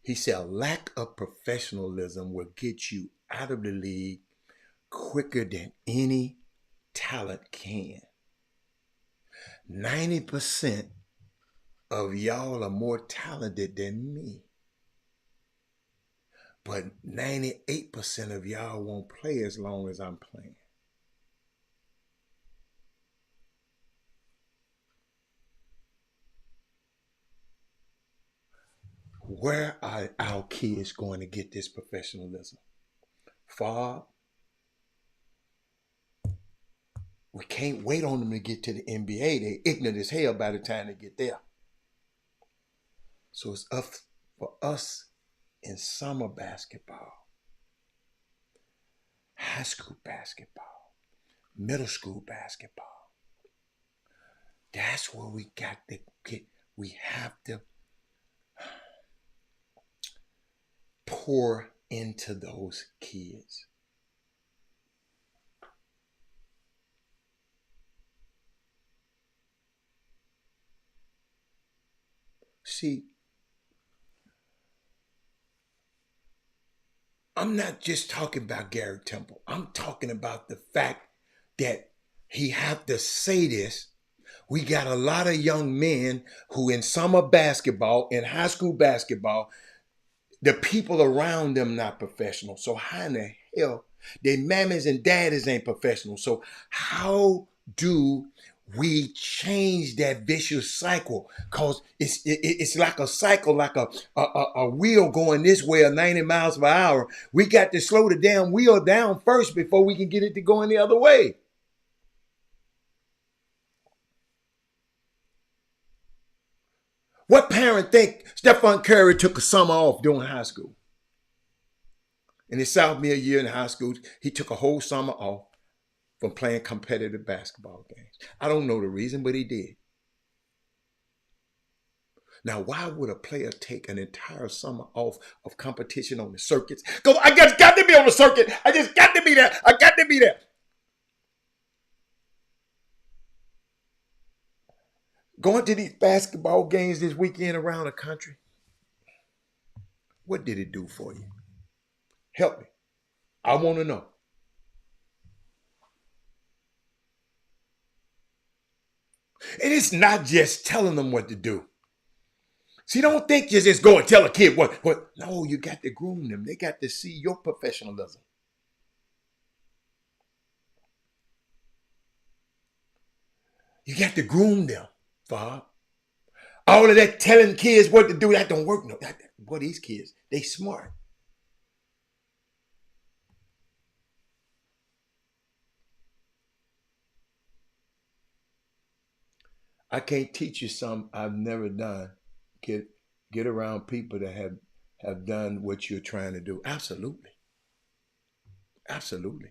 He said a lack of professionalism will get you out of the league quicker than any talent can. 90% of y'all are more talented than me. But 98% of y'all won't play as long as I'm playing. Where are our kids going to get this professionalism? Fob, we can't wait on them to get to the NBA. They're ignorant as hell by the time they get there. So it's up for us in summer basketball, high school basketball, middle school basketball, That's where we got to get. We have to pour into those kids. See, I'm not just talking about Gary Temple. I'm talking about the fact that he have to say this. We got a lot of young men who in summer basketball, in high school basketball, the people around them not professional. So how in the hell, their mammies and daddies ain't professional. So how do we change that vicious cycle? Because it's like a cycle, like a wheel going this way at 90 miles per hour. We got to slow the damn wheel down first before we can get it to going the other way. What parent think Stephon Curry took a summer off during high school? In his sophomore year in high school, he took a whole summer off from playing competitive basketball games. I don't know the reason, but he did. Now, why would a player take an entire summer off of competition on the circuits? Because I just got to be on the circuit. I just got to be there. I got to be there. Going to these basketball games this weekend around the country, what did it do for you? Help me. I want to know. And it's not just telling them what to do. See, don't think you just go and tell a kid what. No, you got to groom them. They got to see your professionalism. You got to groom them, Bob. All of that telling kids what to do, that don't work. No, what these kids, they smart. I can't teach you something I've never done. Get around people that have done what you're trying to do. Absolutely. Absolutely.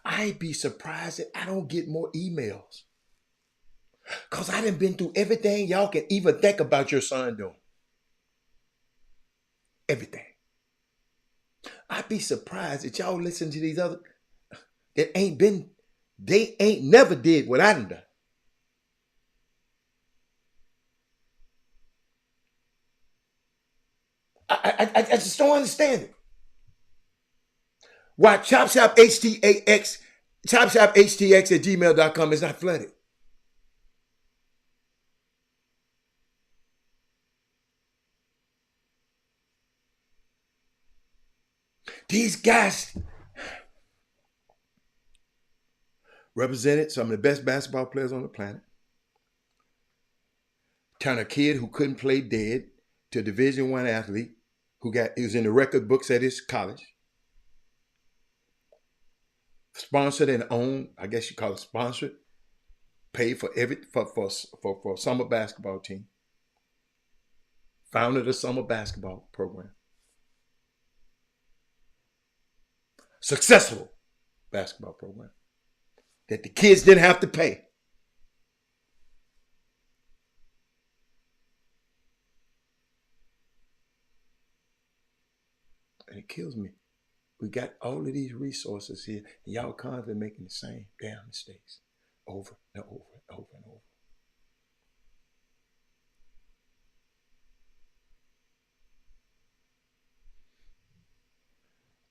I'd be surprised that I don't get more emails. Because I done been through everything y'all can even think about your son doing. Everything. I'd be surprised that y'all listen to these other that they ain't never did what I done done. I just don't understand it. Why Chop Shop Htx, Chop Shop Htx at gmail.com is not flooded. These guys represented some of the best basketball players on the planet. Turn a kid who couldn't play dead to a Division I athlete he was in the record books at his college. Sponsored and owned, I guess you call it sponsored, paid for for summer basketball team. Founded a summer basketball program. Successful basketball program that the kids didn't have to pay. And it kills me. We got all of these resources here, and y'all constantly making the same damn mistakes over and over and over and over.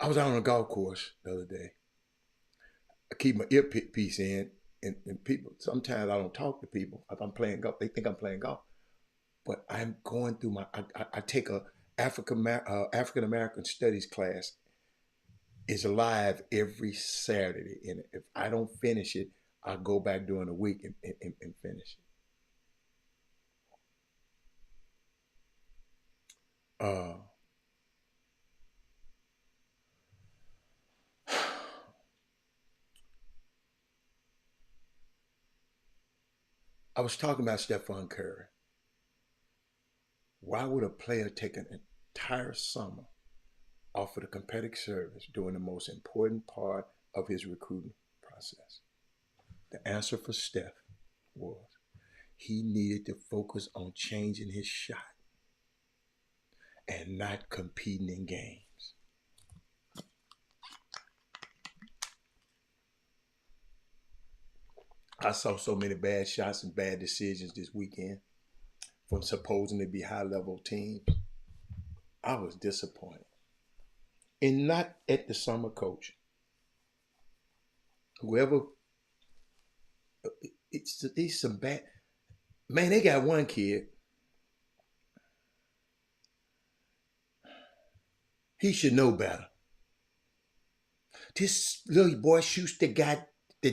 I was out on a golf course the other day. I keep my earpiece in, and people, sometimes I don't talk to people. If I'm playing golf, they think I'm playing golf. But I'm going through I take a African American studies class. It's live every Saturday. And if I don't finish it, I'll go back during the week and finish it. I was talking about Stephon Curry. Why would a player take an entire summer off of the competitive service during the most important part of his recruiting process? The answer for Steph was he needed to focus on changing his shot and not competing in games. I saw so many bad shots and bad decisions this weekend from supposedly be high-level teams. I was disappointed. And not at the summer coach. Whoever, it's some bad. Man, they got one kid. He should know better. This little boy shoots the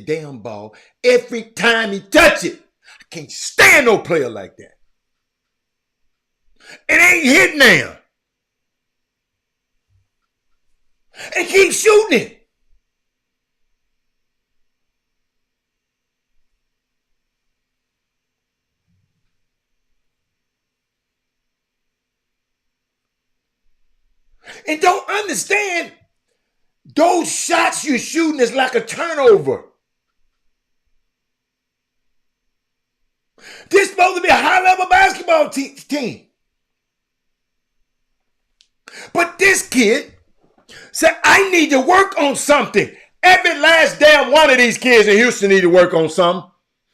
damn ball every time he touch it. I can't stand no player like that. It ain't hitting now. And keep shooting it. And don't understand, those shots you're shooting is like a turnover. This is supposed to be a high-level basketball team. But this kid said, I need to work on something. Every last damn one of these kids in Houston need to work on something.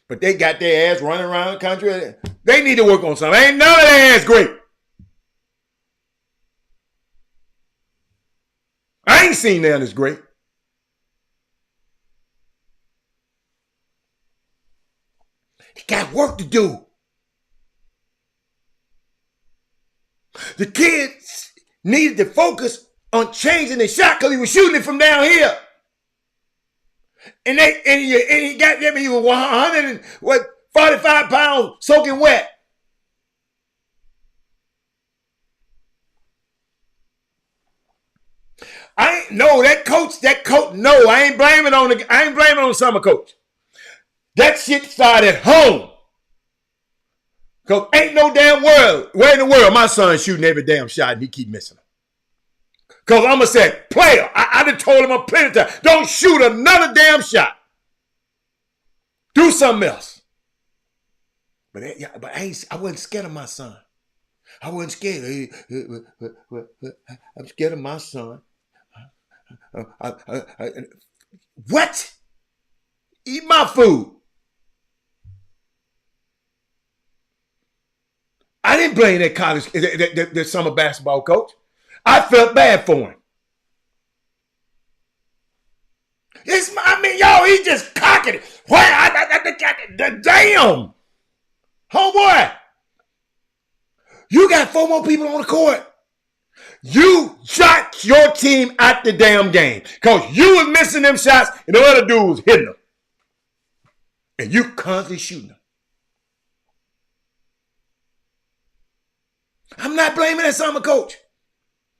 But they got their ass running around the country. They need to work on something. Ain't none of their ass great. I ain't seen none as great. He got work to do. The kids needed to focus on changing the shot because he was shooting it from down here. And he got them, he was 145 pounds soaking wet. No, I ain't blaming on the summer coach. That shit started at home. Because ain't no damn world, where in the world my son's shooting every damn shot and he keep missing them. Because I'm going to say, player, I done told him a plenty of times, don't shoot another damn shot. Do something else. But I wasn't scared of my son. I wasn't scared. I'm scared of my son. What? Eat my food. I didn't blame that college, that summer basketball coach. I felt bad for him. He just cocking it. Damn. Homeboy. You got 4 more people on the court. You shot your team at the damn game. Because you was missing them shots and the other dude was hitting them. And you constantly shooting them. I'm not blaming that summer coach.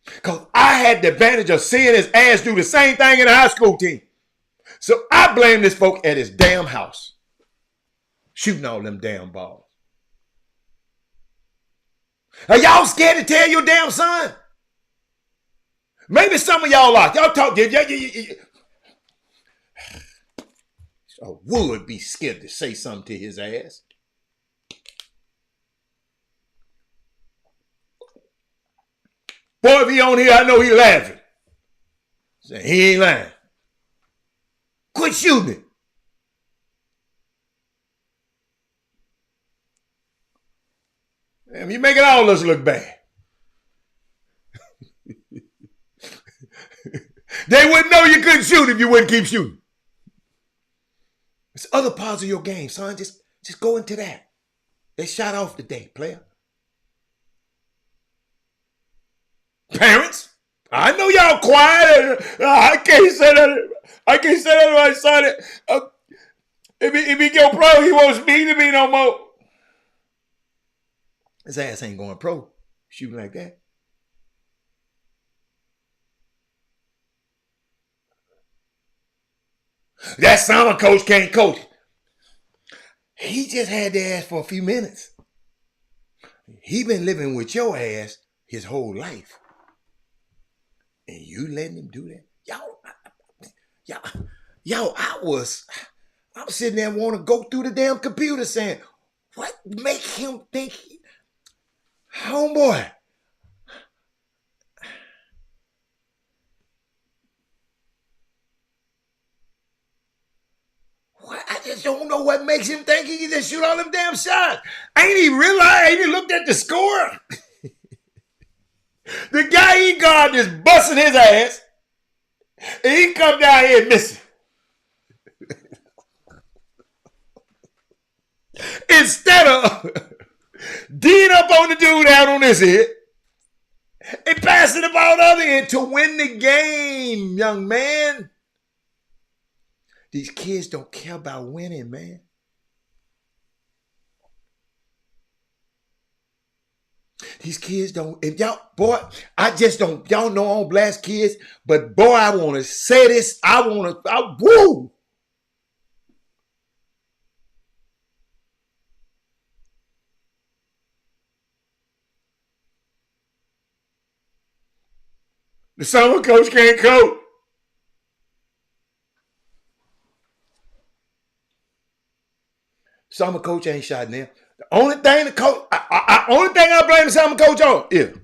Because I had the advantage of seeing his ass do the same thing in the high school team. So I blame this folk at his damn house. Shooting all them damn balls. Are y'all scared to tell your damn son? Maybe some of y'all are. Y'all talk. I would be scared to say something to his ass. Boy, if he on here, I know he laughing. Say, he ain't lying. Quit shooting it. Damn, you making all of us look bad. They wouldn't know you couldn't shoot if you wouldn't keep shooting. It's other parts of your game, son. Just go into that. They shot off today, player. Parents, I know y'all quiet. I can't say that. I can't say that to my son. If he go pro, he won't speak to me no more. His ass ain't going pro shooting like that. That summer coach can't coach. He just had the ass for a few minutes. He been living with your ass his whole life. And you letting him do that? Yo, I I'm sitting there and want to go through the damn computer saying, what make him think, homeboy? What? I just don't know what makes him think he can just shoot all them damn shots. Ain't he realized? Ain't he looked at the score? The guy he guard is busting his ass, and he come down here missing. Instead of D'ing up on the dude out on his head and passing the ball the other end to win the game, young man. These kids don't care about winning, man. These kids don't, if y'all, boy, I just don't, y'all know I don't blast kids, but boy, I want to say this. Woo! The summer coach can't coach. Summer coach ain't shot there. The only thing the coach, only thing I blame the summer coach on is,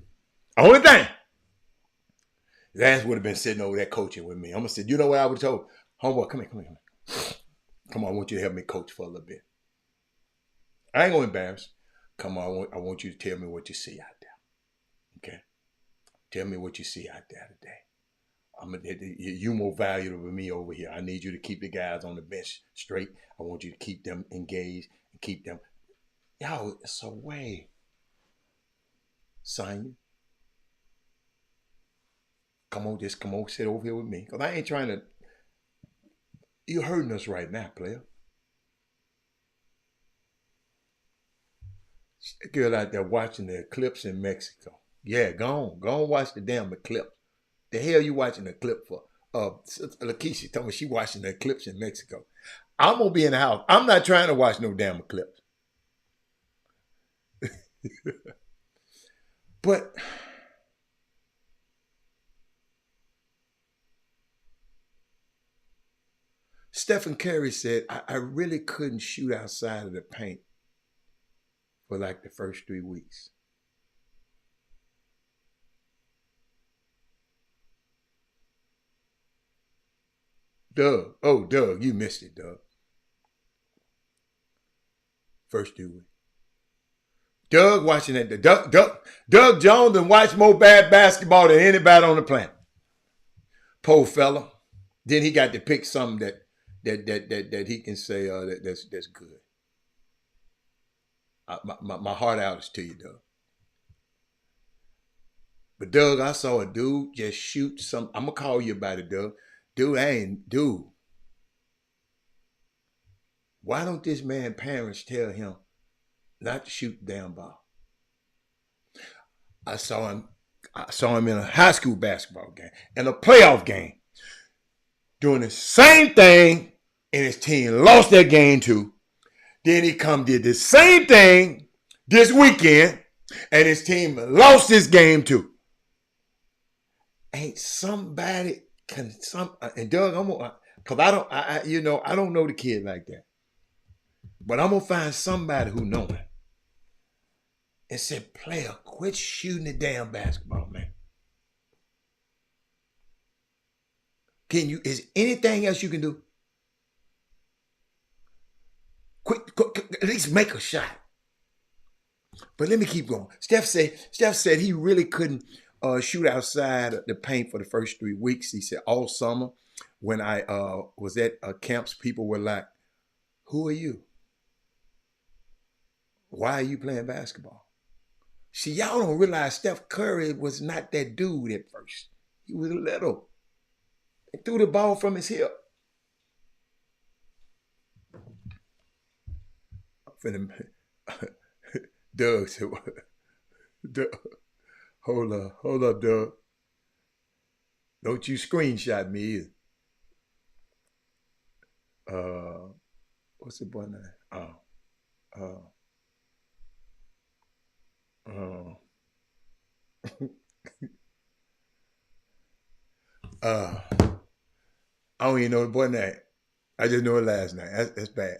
only thing, his ass would have been sitting over there coaching with me. I'm gonna say, you know what I would have told? Homeboy, come here. Come on, I want you to help me coach for a little bit. I ain't gonna embarrass. Come on, I want you to tell me what you see out there. Okay? Tell me what you see out there today. You more valuable than me over here. I need you to keep the guys on the bench straight. I want you to keep them engaged and keep them. Yo, it's a way. Son, come on, sit over here with me. Because I ain't trying to. You're hurting us right now, player. The girl out there watching the eclipse in Mexico. Yeah, go on watch the damn eclipse. The hell you watching the clip for? Lakeisha told me she watching the eclipse in Mexico. I'm going to be in the house. I'm not trying to watch no damn eclipse. But Stephen Curry said, I really couldn't shoot outside of the paint for like the first 3 weeks. Doug, you missed it, Doug. First 2 weeks. Doug watching that. Doug Jones done watched more bad basketball than anybody on the planet. Poor fella. Then he got to pick something that he can say that's good. My heart out is to you, Doug. But Doug, I saw a dude just shoot some. I'm gonna call you about it, Doug. Dude. Why don't this man parents tell him not to shoot the damn ball? I saw him in a high school basketball game, in a playoff game, doing the same thing, and his team lost that game too. Then he did the same thing this weekend, and his team lost this game too. Ain't somebody and Doug, because I don't know the kid like that, but I'm gonna find somebody who know him and said, player, quit shooting the damn basketball, man. Is anything else you can do? Quit, at least make a shot. But let me keep going. Steph said he really couldn't shoot outside the paint for the first 3 weeks. He said all summer when I was at camps, people were like, who are you? Why are you playing basketball? See, y'all don't realize Steph Curry was not that dude at first. He was little. He threw the ball from his hip. Doug said, Doug, hold up, Doug. Don't you screenshot me either. What's the boy name? I don't even know the boy name. I just know it last night. That's bad.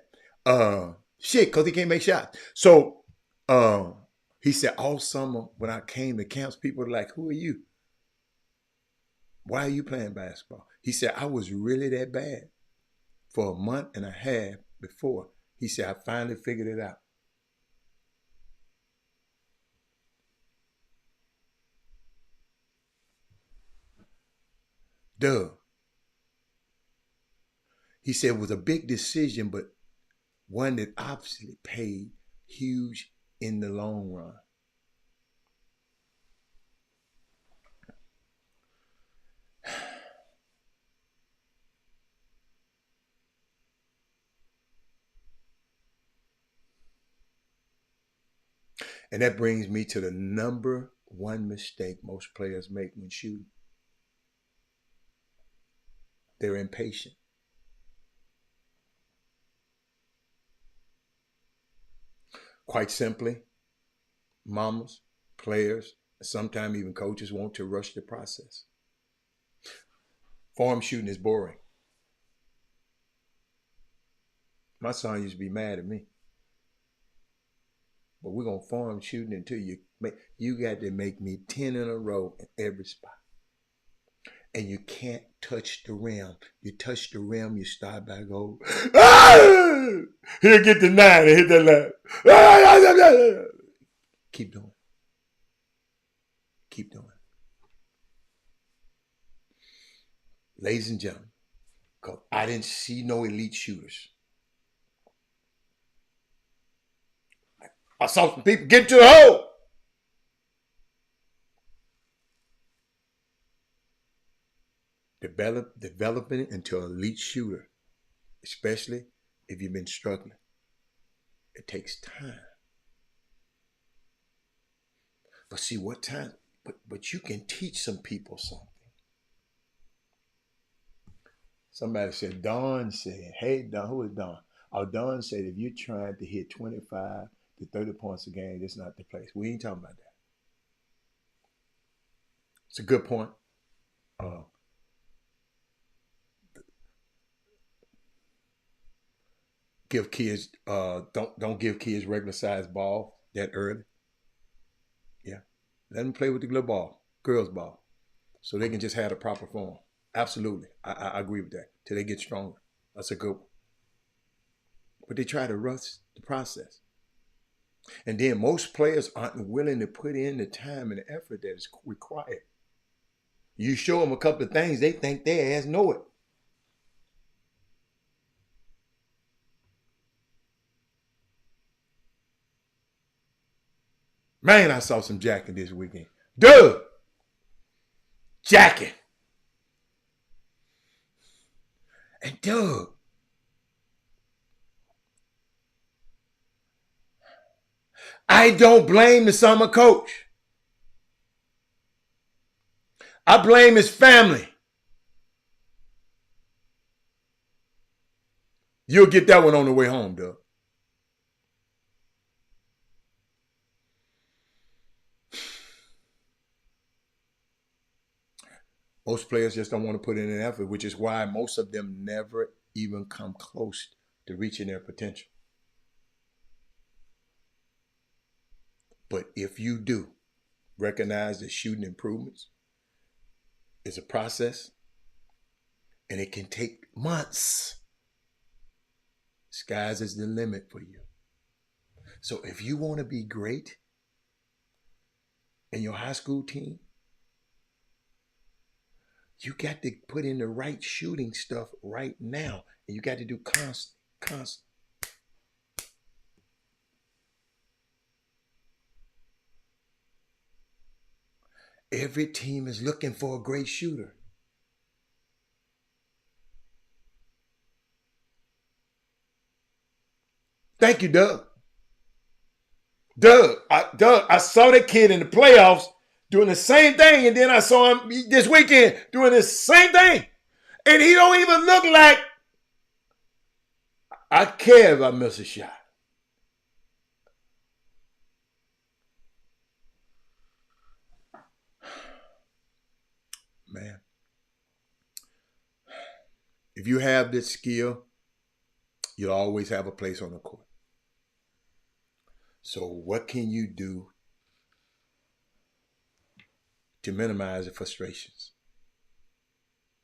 Shit, because he can't make shots. So he said all summer when I came to camps, people were like, who are you? Why are you playing basketball? He said, I was really that bad for a month and a half before. He said, I finally figured it out. Duh. He said it was a big decision, but one that obviously paid huge in the long run. And that brings me to the number one mistake most players make when shooting. They're impatient. Quite simply, mamas, players, sometimes even coaches want to rush the process. Form shooting is boring. My son used to be mad at me. But we're going to form shooting until you got to make me 10 in a row in every spot. And you can't touch the rim. You touch the rim, you start back over. Ah! He'll get the 9 and hit that left. Keep doing it. Keep doing it. Ladies and gentlemen, because I didn't see no elite shooters. I saw some people get to the hole. Developing it into an elite shooter, especially if you've been struggling. It takes time. But see what time, but you can teach some people something. Somebody said, Don said, hey, Don, who is Don? Oh, Don said, if you're trying to hit 25 to 30 points a game, that's not the place. We ain't talking about that. It's a good point. Give kids, don't give kids regular size ball that early. Yeah. Let them play with the little ball, girls ball, so they can just have the proper form. Absolutely. I agree with that. Till they get stronger. That's a good one. But they try to rush the process. And then most players aren't willing to put in the time and the effort that is required. You show them a couple of things, they think their ass know it. Man, I saw some jacking this weekend. Dude! Jacking. And Doug, I don't blame the summer coach. I blame his family. You'll get that one on the way home, Doug. Most players just don't want to put in an effort, which is why most of them never even come close to reaching their potential. But if you do recognize that shooting improvements is a process and it can take months, sky's is the limit for you. So if you want to be great in your high school team, you got to put in the right shooting stuff right now. And you got to do constant. Every team is looking for a great shooter. Thank you, Doug. Doug, I saw that kid in the playoffs doing the same thing, and then I saw him this weekend doing the same thing. And he don't even look like I care if I miss a shot. Man, if you have this skill You'll always have a place on the court. So what can you do to minimize the frustrations?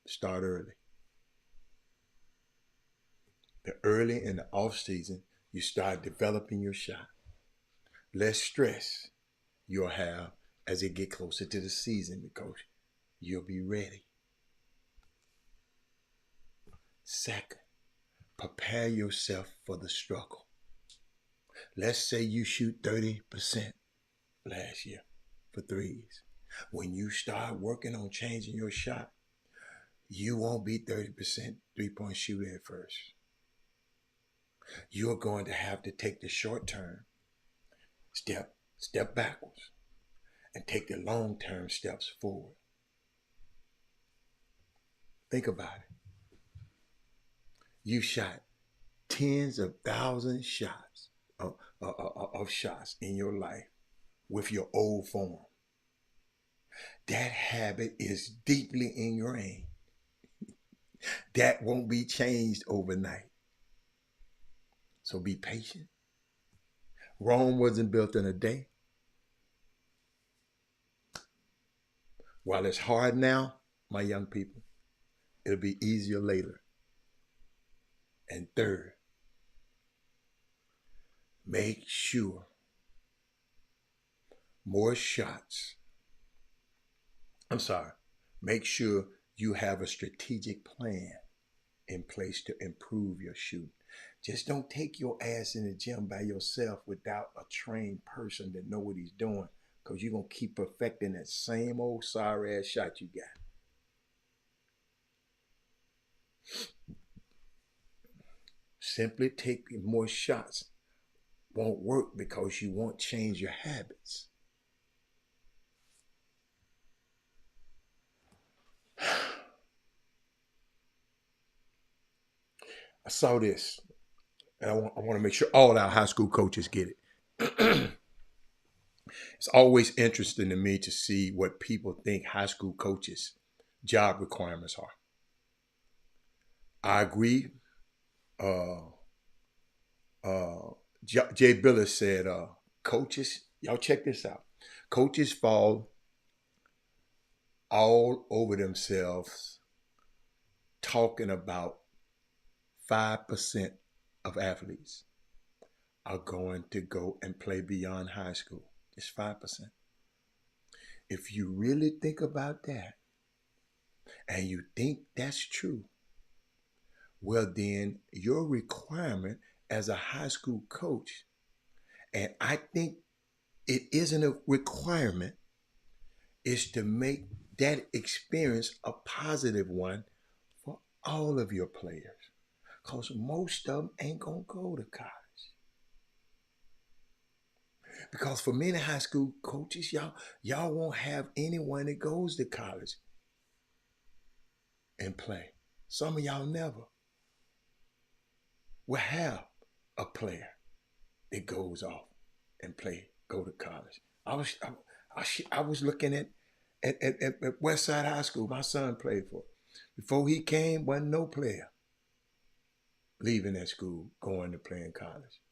Start early. The early in the off season, you start developing your shot. Less stress you'll have as it get closer to the season because you'll be ready. Second, prepare yourself for the struggle. Let's say you shoot 30% last year for threes. When you start working on changing your shot, you won't be 30% three-point shooter at first. You're going to have to take the short-term step backwards and take the long-term steps forward. Think about it. You shot tens of thousands of shots in your life with your old form. That habit is deeply ingrained. That won't be changed overnight. So be patient. Rome wasn't built in a day. While it's hard now, my young people, it'll be easier later. And third, make sure make sure you have a strategic plan in place to improve your shooting. Just don't take your ass in the gym by yourself without a trained person that know what he's doing, because you're going to keep perfecting that same old sorry ass shot you got. Simply taking more shots won't work because you won't change your habits. I saw this, and I want to make sure all our high school coaches get it. It's always interesting to me to see what people think high school coaches' job requirements are. I agree. Jay Billis said, coaches, y'all check this out. Coaches fall all over themselves talking about 5% of athletes are going to go and play beyond high school. It's 5%. If you really think about that and you think that's true, well then your requirement as a high school coach, and I think it isn't a requirement, is to make that experience a positive one for all of your players. Because most of them ain't going to go to college. Because for many high school coaches, y'all won't have anyone that goes to college and play. Some of y'all never will have a player that goes off and go to college. I was looking at Westside High School. My son played for. Before he came, wasn't no player leaving that school, going to play in college.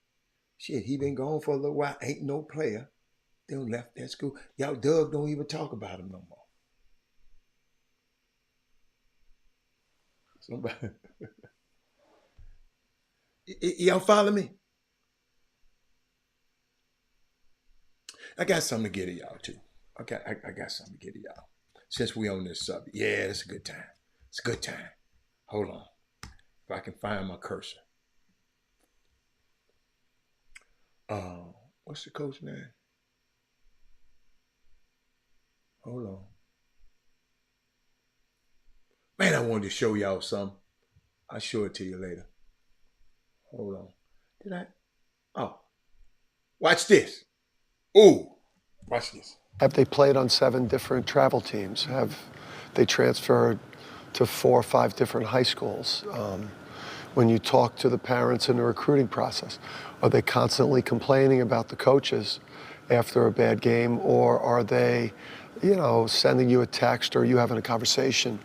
Shit, he been gone for a little while. Ain't no player that left that school. Y'all, Doug don't even talk about him no more. Somebody, y'all follow me? I got something to get at y'all too. Okay, I got something to get at y'all. Since we on this subject, yeah, it's a good time. It's a good time. Hold on. If I can find my cursor. What's the coach's name? Hold on. Man, I wanted to show y'all something. I'll show it to you later. Hold on. Did I? Oh. Watch this. Ooh. Watch this. Have they played on 7 different travel teams? Have they transferred to 4 or 5 different high schools? When you talk to the parents in the recruiting process, are they constantly complaining about the coaches after a bad game, or are they, sending you a text or you having a conversation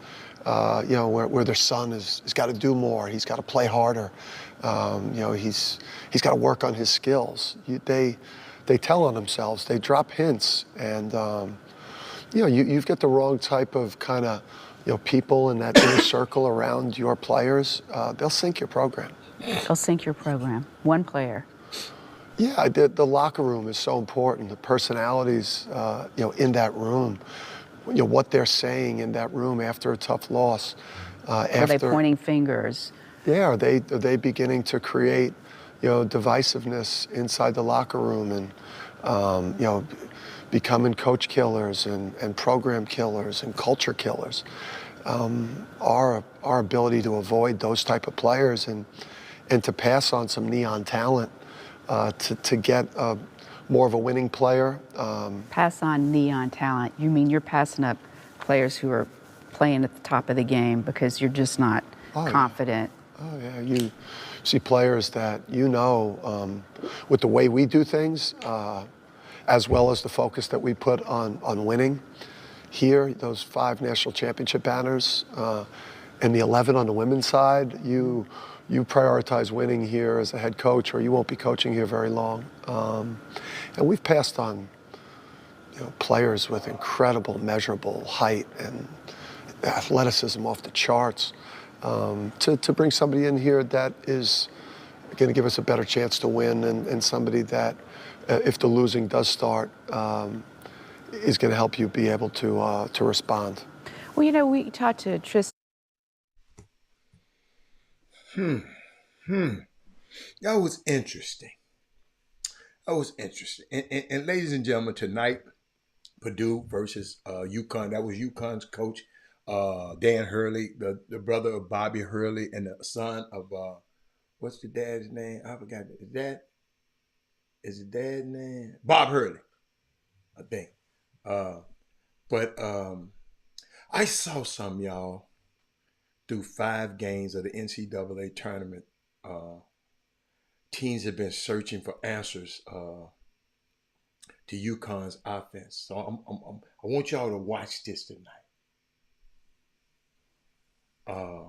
where their son has got to do more. He's got to play harder. He's got to work on his skills. They tell on themselves. They drop hints, and you've got the wrong type of kind of people in that inner circle around your players. They'll sink your program. They'll sink your program. One player. Yeah, the locker room is so important. The personalities, in that room. What they're saying in that room after a tough loss. Are they pointing fingers? Yeah, are they beginning to create, divisiveness inside the locker room and, becoming coach killers and program killers and culture killers. Our ability to avoid those type of players and to pass on some neon talent to get more of a winning player. Pass on neon talent. You mean you're passing up players who are playing at the top of the game because you're just not confident? Yeah. Oh, yeah. You see players that with the way we do things, as well as the focus that we put on winning. Here, those 5 national championship banners, and the 11 on the women's side, you prioritize winning here as a head coach, or you won't be coaching here very long. And we've passed on, players with incredible measurable height and athleticism off the charts, to bring somebody in here that is going to give us a better chance to win, and somebody that, if the losing does start, is going to help you be able to respond. Well, we talked to Tristan. That was interesting. And ladies and gentlemen, tonight, Purdue versus UConn. That was UConn's coach, Dan Hurley, the brother of Bobby Hurley, and the son of what's the dad's name? I forgot. Is the dad's name Bob Hurley? I think. But I saw some, y'all, through 5 games of the NCAA tournament. Teams have been searching for answers to UConn's offense. So I want y'all to watch this tonight. I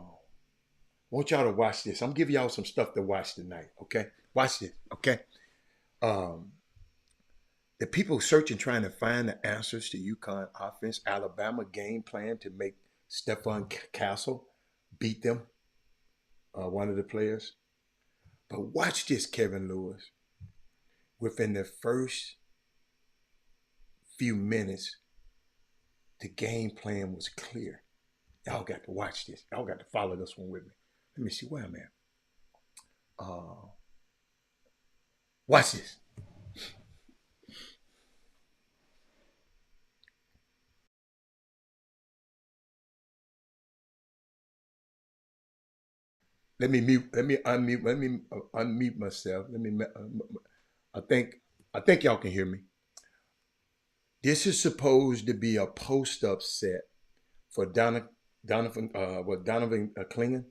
want y'all to watch this. I'm giving y'all some stuff to watch tonight, okay? Watch this, okay? The people searching, trying to find the answers to UConn offense. Alabama game plan to make Stephon Castle beat them, one of the players. But watch this, Kevin Lewis. Within the first few minutes, the game plan was clear. Y'all got to watch this. Y'all got to follow this one with me. Let me see where I'm at. Watch this. Let me unmute myself. I think y'all can hear me. This is supposed to be a post-up set for Donovan Clingan.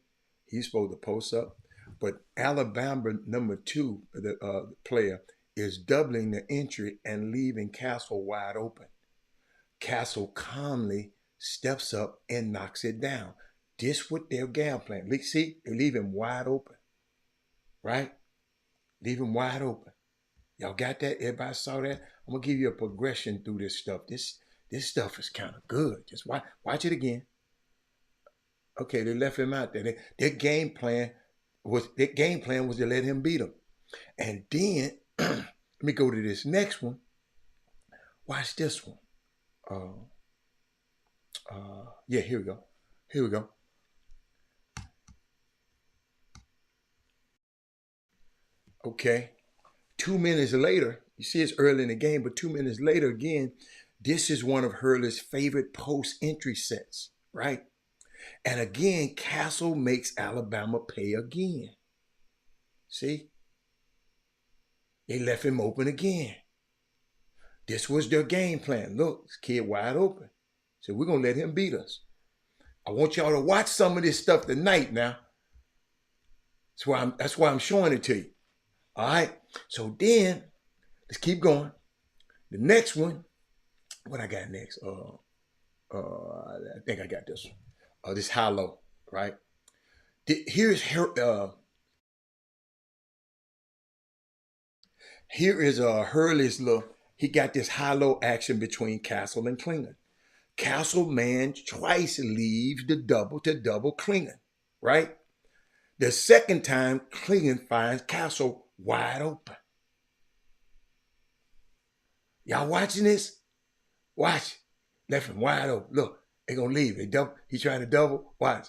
He's supposed to post up. But Alabama number 2, the player, is doubling the entry and leaving Castle wide open. Castle calmly steps up and knocks it down. This with their game plan. See, they leave him wide open. Right? Leave him wide open. Y'all got that? Everybody saw that? I'm going to give you a progression through this stuff. This stuff is kind of good. Just watch it again. Okay, they left him out there. Their game plan was to let him beat them. And then, let me go to this next one. Watch this one. Yeah, here we go. Okay. 2 minutes later, you see it's early in the game, but 2 minutes later again, this is one of Hurley's favorite post-entry sets, right? And again, Castle makes Alabama pay again. See? They left him open again. This was their game plan. Look, this kid wide open. So we're going to let him beat us. I want y'all to watch some of this stuff tonight now. That's why I'm showing it to you. All right? So then, let's keep going. The next one, what I got next? I think I got this one. this high-low, right? Here's here is Hurley's look. He got this high-low action between Castle and Klingon. Castle man twice leaves the double to double Klingon, right? The second time, Klingon finds Castle wide open. Y'all watching this? Watch. Left him wide open. Look, they gonna leave. They double. He trying to double. Watch.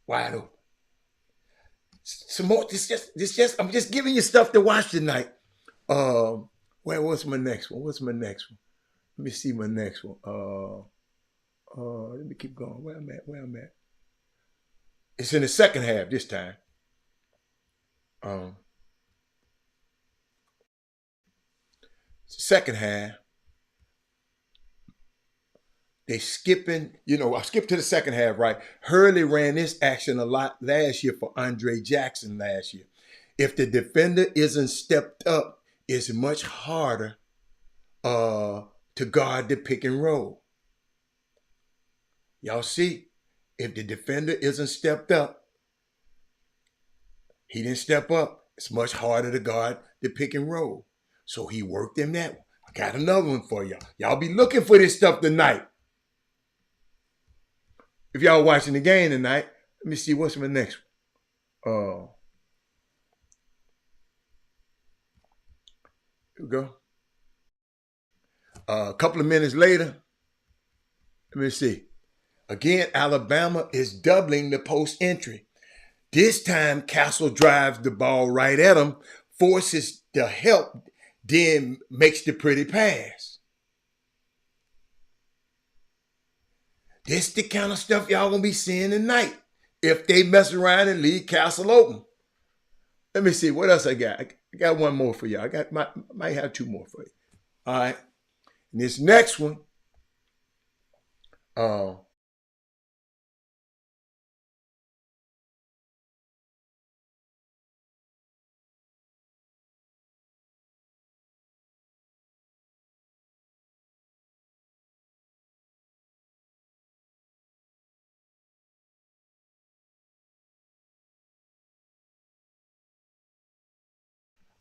Wide open. Some more. I'm just giving you stuff to watch tonight. What's my next one? Let me see my next one. Let me keep going. Where I'm at. It's in the second half this time. Second half. They skipping, I skipped to the second half, right? Hurley ran this action a lot last year for Andre Jackson last year. If the defender isn't stepped up, it's much harder to guard the pick and roll. Y'all see? If the defender isn't stepped up, he didn't step up, it's much harder to guard the pick and roll. So he worked in that one. I got another one for y'all. Y'all be looking for this stuff tonight. If y'all watching the game tonight, let me see what's my next one. Here we go. A couple of minutes later, let me see. Again, Alabama is doubling the post entry. This time, Castle drives the ball right at him, forces the help, then makes the pretty pass. This the kind of stuff y'all gonna be seeing tonight if they mess around and leave Castle open. Let me see, what else I got? I got one more for y'all. Might have two more for you. All right. And this next one,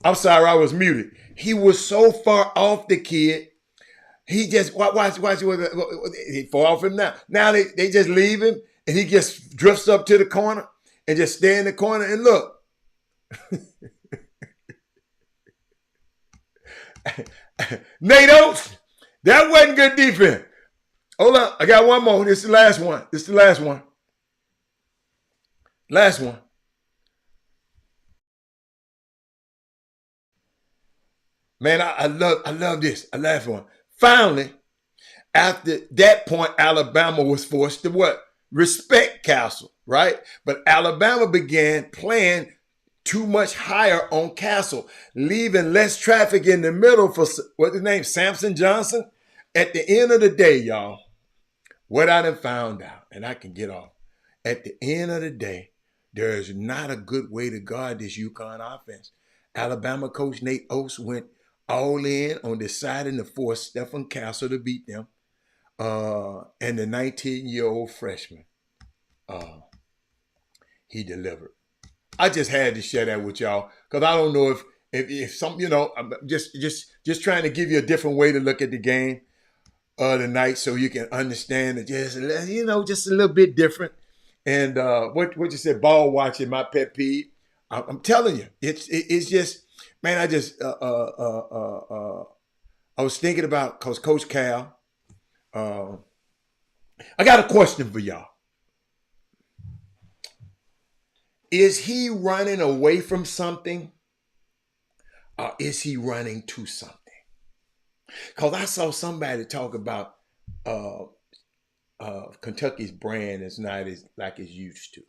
I'm sorry, I was muted. He was so far off the kid. He just, watch, he fall off him now. Now they just leave him and he just drifts up to the corner and just stay in the corner and look. Nate Oates, that wasn't good defense. Hold up, I got one more. This is the last one. Last one. Man, I love this. I love one. Finally, after that point, Alabama was forced to what? Respect Castle, right? But Alabama began playing too much higher on Castle, leaving less traffic in the middle for, what's his name, Samson Johnson? At the end of the day, y'all, what I done found out, and I can get off, at the end of the day, there is not a good way to guard this UConn offense. Alabama coach Nate Oates went all in on deciding to force Stephen Castle to beat them, and the 19-year-old freshman, he delivered. I just had to share that with y'all because I don't know if some, I'm just trying to give you a different way to look at the game tonight so you can understand it just a little bit different. And what you said, ball watching, my pet peeve. I'm telling you, it's just. Man, I was thinking about Coach Cal. I got a question for y'all. Is he running away from something or is he running to something? Because I saw somebody talk about Kentucky's brand is not like it's used to.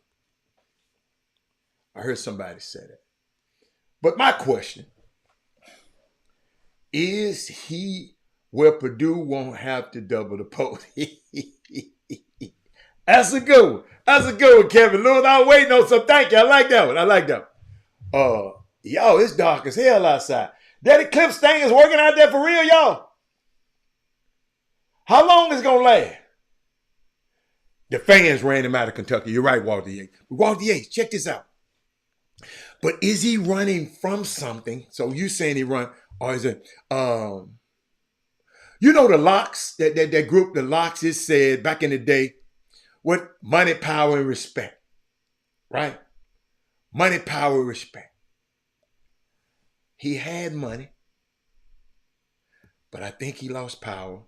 I heard somebody say that. But my question, is he where Purdue won't have to double the post? That's a good one. That's a good one, Kevin Lewis. I was waiting on some. Thank you. I like that one. Y'all, it's dark as hell outside. That eclipse thing is working out there for real, y'all. How long is it going to last? The fans ran him out of Kentucky. You're right, Walter Yates. Walter Yates, check this out. But is he running from something? So you saying he run, or is it you know the locks, that group, the locks, it said back in the day, what money, power, and respect. Right? Money, power, respect. He had money, but I think he lost power,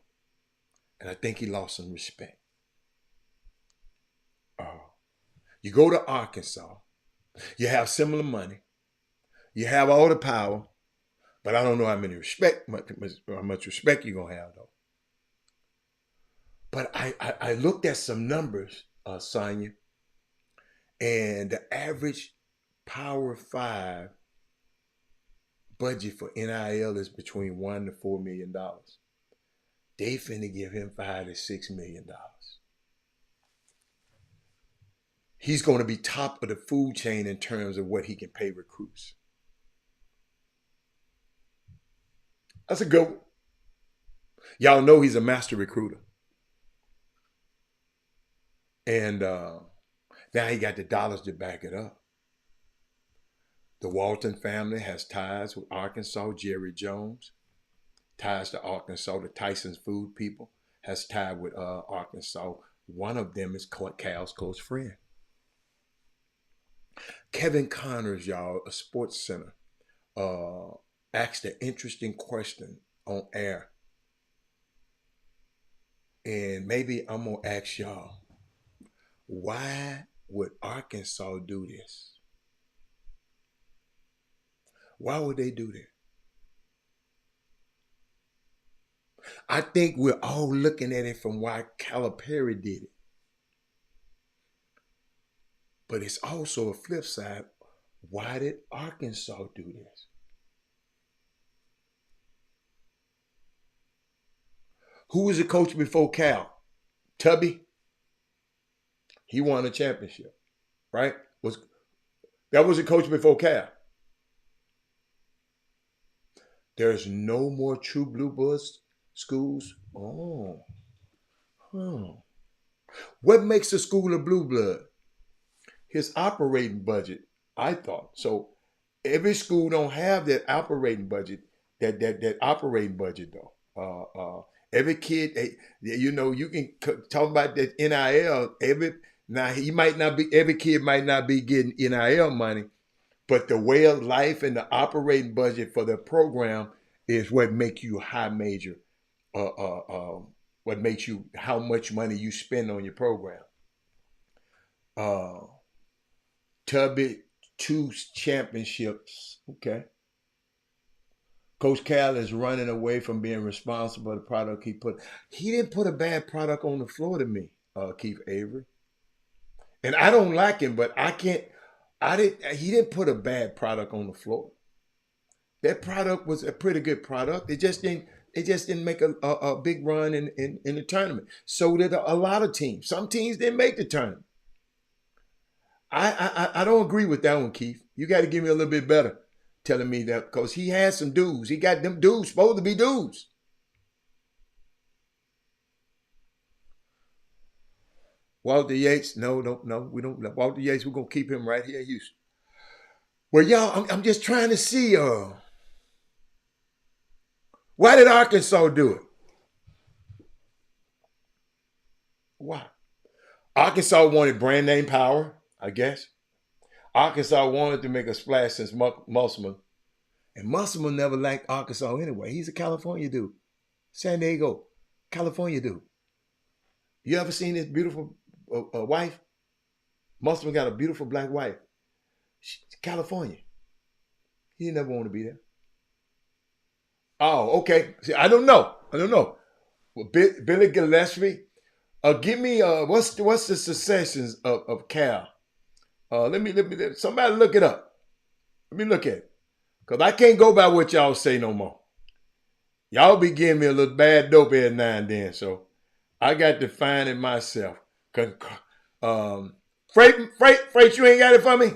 and I think he lost some respect. You go to Arkansas, you have similar money, you have all the power, but I don't know how much respect you're gonna have though. But I looked at some numbers, Sonya, and the average Power 5 budget for NIL is between $1 to $4 million. They finna give him $5 to $6 million. He's going to be top of the food chain in terms of what he can pay recruits. That's a good one. Y'all know he's a master recruiter. And now he got the dollars to back it up. The Walton family has ties with Arkansas. Jerry Jones, ties to Arkansas. The Tyson's Food people has tied with Arkansas. One of them is Cal's close friend. Kevin Connors, y'all, a Sports Center, asked an interesting question on air. And maybe I'm going to ask y'all, why would Arkansas do this? Why would they do that? I think we're all looking at it from why Calipari did it. But it's also a flip side. Why did Arkansas do this? Who was the coach before Cal? Tubby? He won a championship, right? That was the coach before Cal. There's no more true blue bloods schools. What makes a school a blue blood? His operating budget, I thought. So every school don't have that operating budget, that operating budget though. Every kid, you can talk about that NIL. Every kid might not be getting NIL money, but the way of life and the operating budget for the program is what makes you a high major. What makes you how much money you spend on your program. Tubby, 2 championships. Okay. Coach Cal is running away from being responsible for the product he put. He didn't put a bad product on the floor to me, Keith Avery. And I don't like him, but he didn't put a bad product on the floor. That product was a pretty good product. It just didn't make a big run in the tournament. So did a lot of teams. Some teams didn't make the tournament. I don't agree with that one, Keith. You got to give me a little bit better telling me that, because he had some dudes. He got them dudes supposed to be dudes. Walter Yates, no, we don't. Walter Yates, we're going to keep him right here in Houston. Well, y'all, I'm just trying to see, why did Arkansas do it? Why? Arkansas wanted brand name power, I guess. Arkansas wanted to make a splash since Musselman. And Musselman never liked Arkansas anyway. He's a California dude. San Diego, California dude. You ever seen his beautiful wife? Musselman got a beautiful black wife. She's California. He never want to be there. Oh, okay. See, I don't know. Well, Billy Gillespie. Give me what's the successions of Cal? Let me somebody look it up. Let me look at it. Because I can't go by what y'all say no more. Y'all be giving me a little bad dope every now and then, so I got to find it myself. Freight, you ain't got it for me?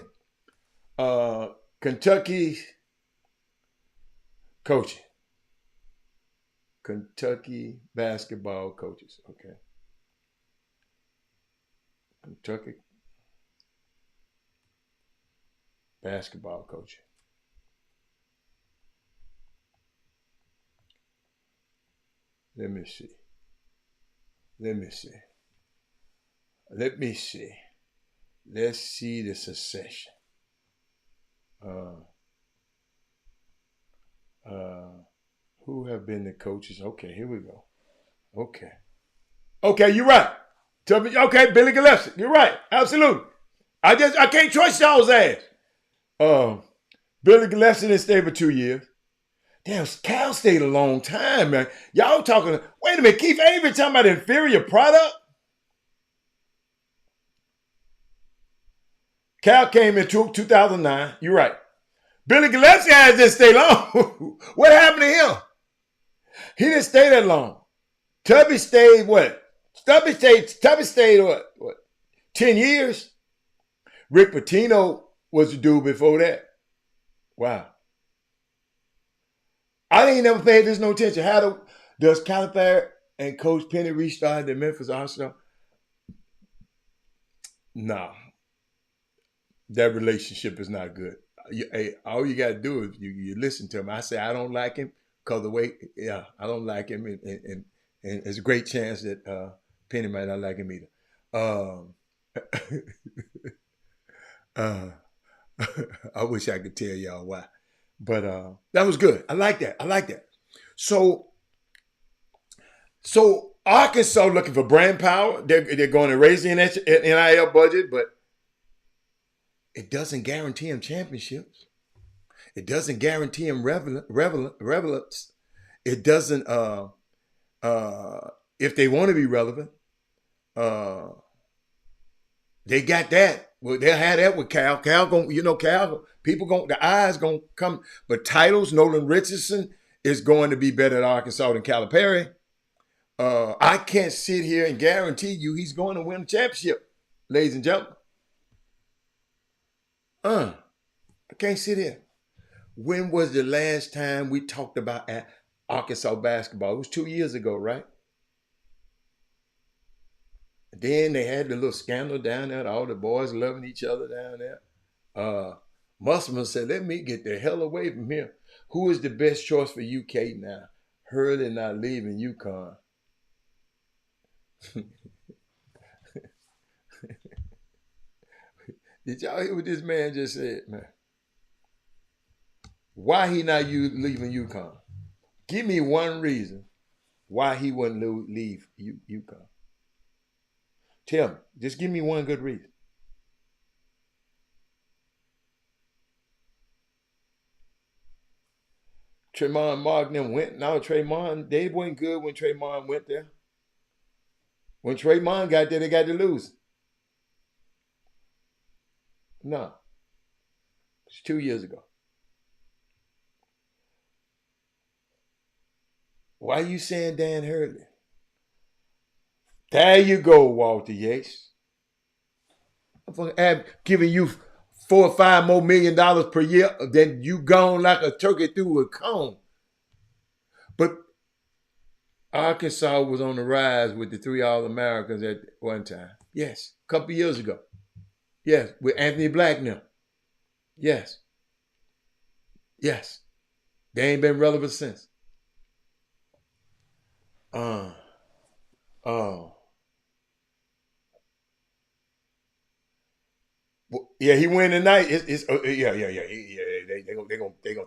Kentucky coaching. Kentucky basketball coaches. Okay. Kentucky basketball coach. Let me see. Let's see the succession. Who have been the coaches? Okay, here we go. Okay, you're right. Okay, Billy Gillespie. You're right. Absolutely. I can't trust y'all's ass. Billy Gillespie didn't stay for 2 years. Damn, Cal stayed a long time, man. Y'all talking, wait a minute, Keith Avery talking about inferior product? Cal came in 2009. You're right. Billy Gillespie didn't stay long. What happened to him? He didn't stay that long. Tubby stayed what? Tubby stayed what? 10 years? Rick Pitino was the dude before that. Wow. I ain't never paid this no attention. Does Calipari and Coach Penny restart the Memphis Arsenal? No. That relationship is not good. All you got to do is you listen to him. I say I don't like him because of the way, I don't like him. And there's a great chance that Penny might not like him either. I wish I could tell y'all why. But that was good. I like that. So Arkansas looking for brand power. They're going to raise the NIL budget, but it doesn't guarantee them championships. It doesn't guarantee them relevance. It doesn't, if they want to be relevant, they got that. Well, they'll have that with Cal. Cal, the eyes going to come. But titles, Nolan Richardson is going to be better at Arkansas than Calipari. I can't sit here and guarantee you he's going to win the championship, ladies and gentlemen. I can't sit here. When was the last time we talked about Arkansas basketball? It was 2 years ago, right? Then they had the little scandal down there, all the boys loving each other down there. Musselman said, let me get the hell away from here. Who is the best choice for UK now? Hurley not leaving UConn. Did y'all hear what this man just said, man? Why he not leaving UConn? Give me one reason why he wouldn't leave UConn. Tell me. Just give me one good reason. Tremont Martin went. Now Tremont, they weren't good when Tremont went there. When Tremont got there, they got to lose. No. It's 2 years ago. Why are you saying Dan Hurley? There you go, Walter Yates. I'm giving you $4 or $5 more million per year, then you gone like a turkey through a cone. But Arkansas was on the rise with the 3 All-Americans at one time. Yes, a couple years ago. Yes, with Anthony Black now. Yes. They ain't been relevant since. Yeah, he win tonight. They gonna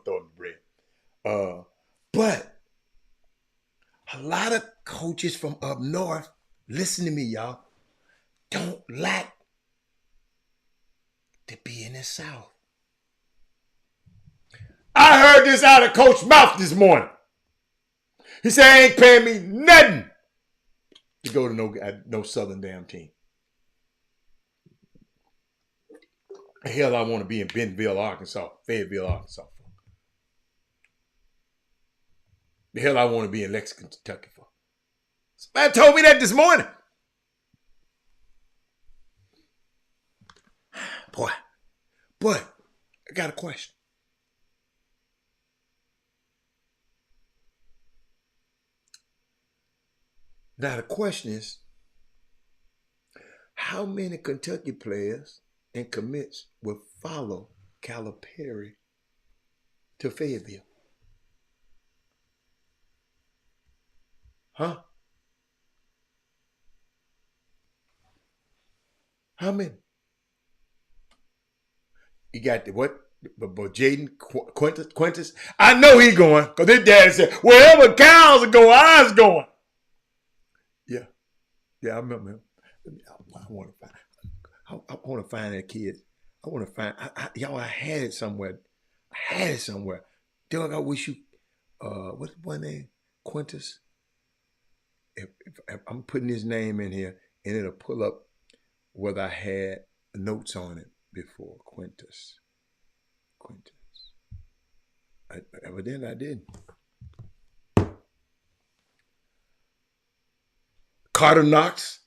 throw him the bread. But a lot of coaches from up north, listen to me, y'all, don't like to be in the South. I heard this out of Coach's mouth this morning. He said, I ain't paying me nothing to go to no Southern damn team. The hell I want to be in Bentonville, Arkansas, Fayetteville, Arkansas. The hell I want to be in Lexington, Kentucky for. Somebody told me that this morning. Boy, but I got a question. Now the question is, how many Kentucky players and commits will follow Calipari to Fayetteville? Huh? How many? You got the what? But Jaden Quintus. I know he going because his dad said, "Wherever cows are going, I's going." Yeah, I remember him. I want to find. I want to find that kid. I want to find. Y'all, I had it somewhere. Doug, I wish you. What's one name? Quintus. If I'm putting his name in here, and it'll pull up whether I had notes on it before. Quintus. Evidently I didn't. Carter Knox,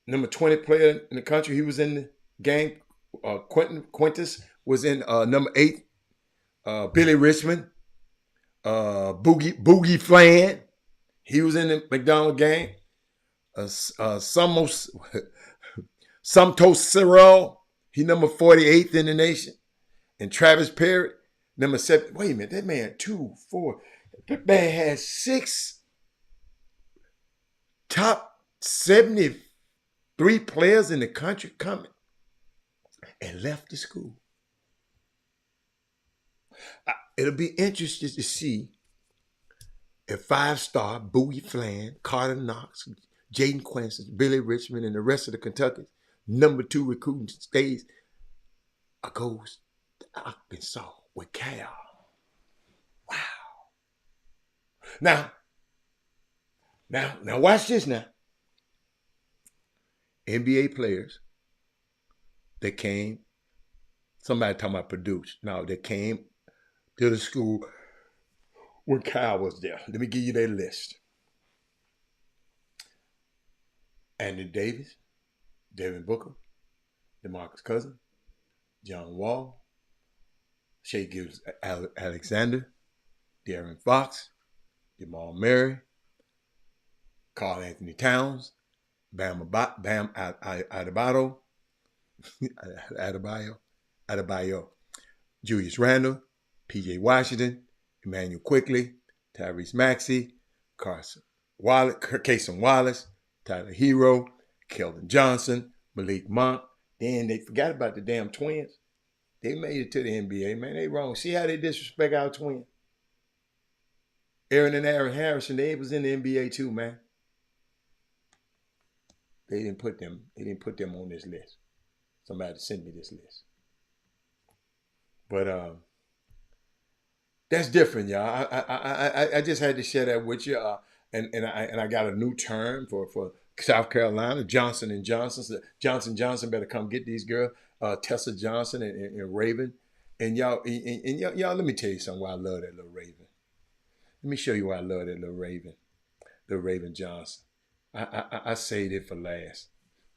number 20 player in the country. He was in the game. Quintus was in number 8. Billy Richmond. Boogie Flan. He was in the McDonald game. Somtos Cyril. He number 48th in the nation. And Travis Perry, number 7. Wait a minute, that man 2, 4. That man has 6 top 73 players in the country coming and left the school. It'll be interesting to see if 5-star Boogie Flan, Carter Knox, Jaden Quincy, Billy Richmond, and the rest of the Kentucky number 2 recruiting stays goes to Arkansas with Cal. Wow. Now watch this now. NBA players that came, somebody talking about produced. No, they came to the school when Cal was there. Let me give you their list. Anthony Davis, Devin Booker, DeMarcus Cousins, John Wall, Shea Gilgeous Alexander, De'Aaron Fox, Jamal Murray, Karl Anthony Towns, Bam Adebayo, Julius Randle, P.J. Washington, Emmanuel Quickley, Tyrese Maxey, Cason Wallace, Tyler Hero, Keldon Johnson, Malik Monk. Then they forgot about the damn twins. They made it to the NBA, man. They wrong. See how they disrespect our twins? Aaron and Aaron Harrison, they was in the NBA too, man. They didn't put them on this list. Somebody sent me this list. But that's different, y'all. I just had to share that with you. And I got a new term for South Carolina, Johnson & Johnson. So Johnson better come get these girls. Tessa Johnson and Raven. And y'all, let me tell you something why I love that little Raven. Let me show you why I love that little Raven. The Raven Johnson. I saved it for last.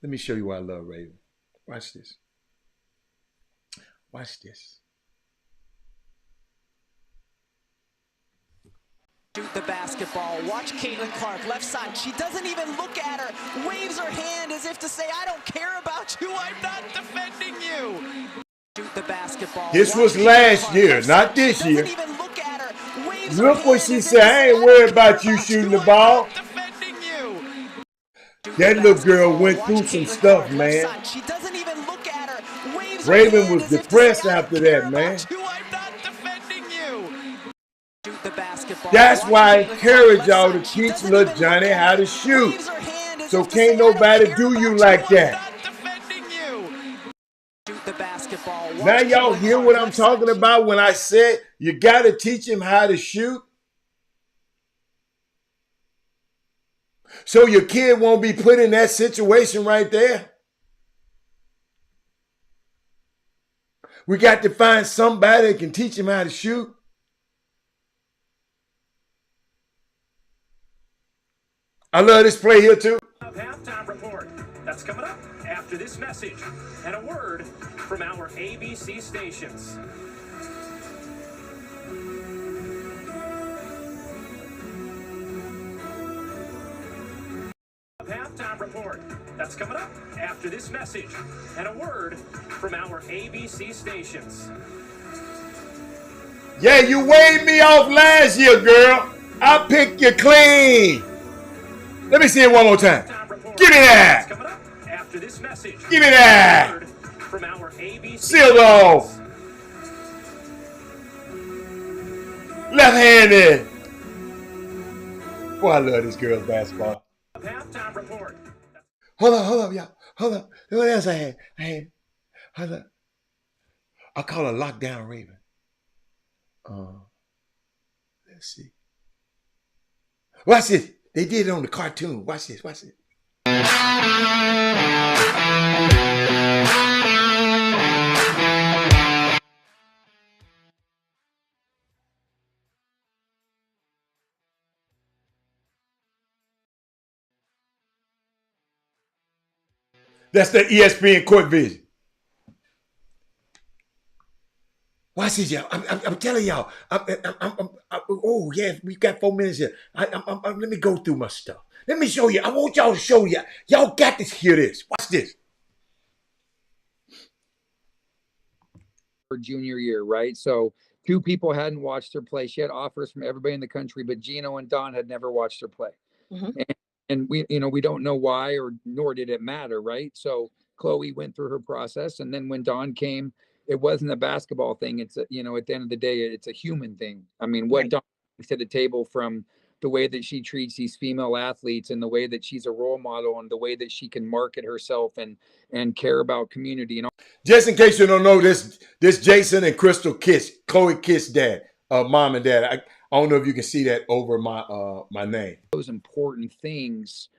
Let me show you why I love Raven. Watch this. Shoot the basketball. Watch Caitlin Clark, left side. She doesn't even look at her. Waves her hand as if to say, I don't care about you. I'm not defending you. Shoot the basketball. This was last year, not this year. Look what she said. I ain't worried about you shooting the ball. That little girl went through some stuff, man. She doesn't even look at her. Raven was depressed after that, man. That's why I encourage y'all to teach little Johnny how to shoot. So can't nobody do you like that. Now y'all hear what I'm talking about when I said you got to teach him how to shoot? So your kid won't be put in that situation right there. We got to find somebody that can teach him how to shoot. I love this play here too. Halftime report. That's coming up after this message and a word from our ABC stations. Halftime report. That's coming up after this message and a word from our ABC stations. Yeah, you waved me off last year, girl. I picked you clean. Let me see it one more time. Give me that. Coming up after this message. Give me that. Word from our ABC Sealed off. Left-handed. Boy, I love this girl's basketball. Halftime report. Hold up, y'all. Hold up. What else I had? Hold up. I call her Lockdown Raven. Let's see. Watch this. They did it on the cartoon. Watch this. That's the ESPN court vision. Watch this, y'all. I'm telling y'all. Oh, yeah, we got 4 minutes here. Let me go through my stuff. Let me show you. I want y'all to show you. Y'all got to hear this. Watch this. Her junior year, right? So 2 people hadn't watched her play. She had offers from everybody in the country, but Gino and Don had never watched her play. Mm-hmm. And we don't know why, or nor did it matter, right? So Chloe went through her process, and then when Don came, it wasn't a basketball thing. It's at the end of the day, it's a human thing. I mean, what Don brings to the table, from the way that she treats these female athletes, and the way that she's a role model, and the way that she can market herself and care about community. And just in case you don't know, this Jason and Crystal Chloe Kiss dad, mom and dad. I don't know if you can see that over my name. Those important things,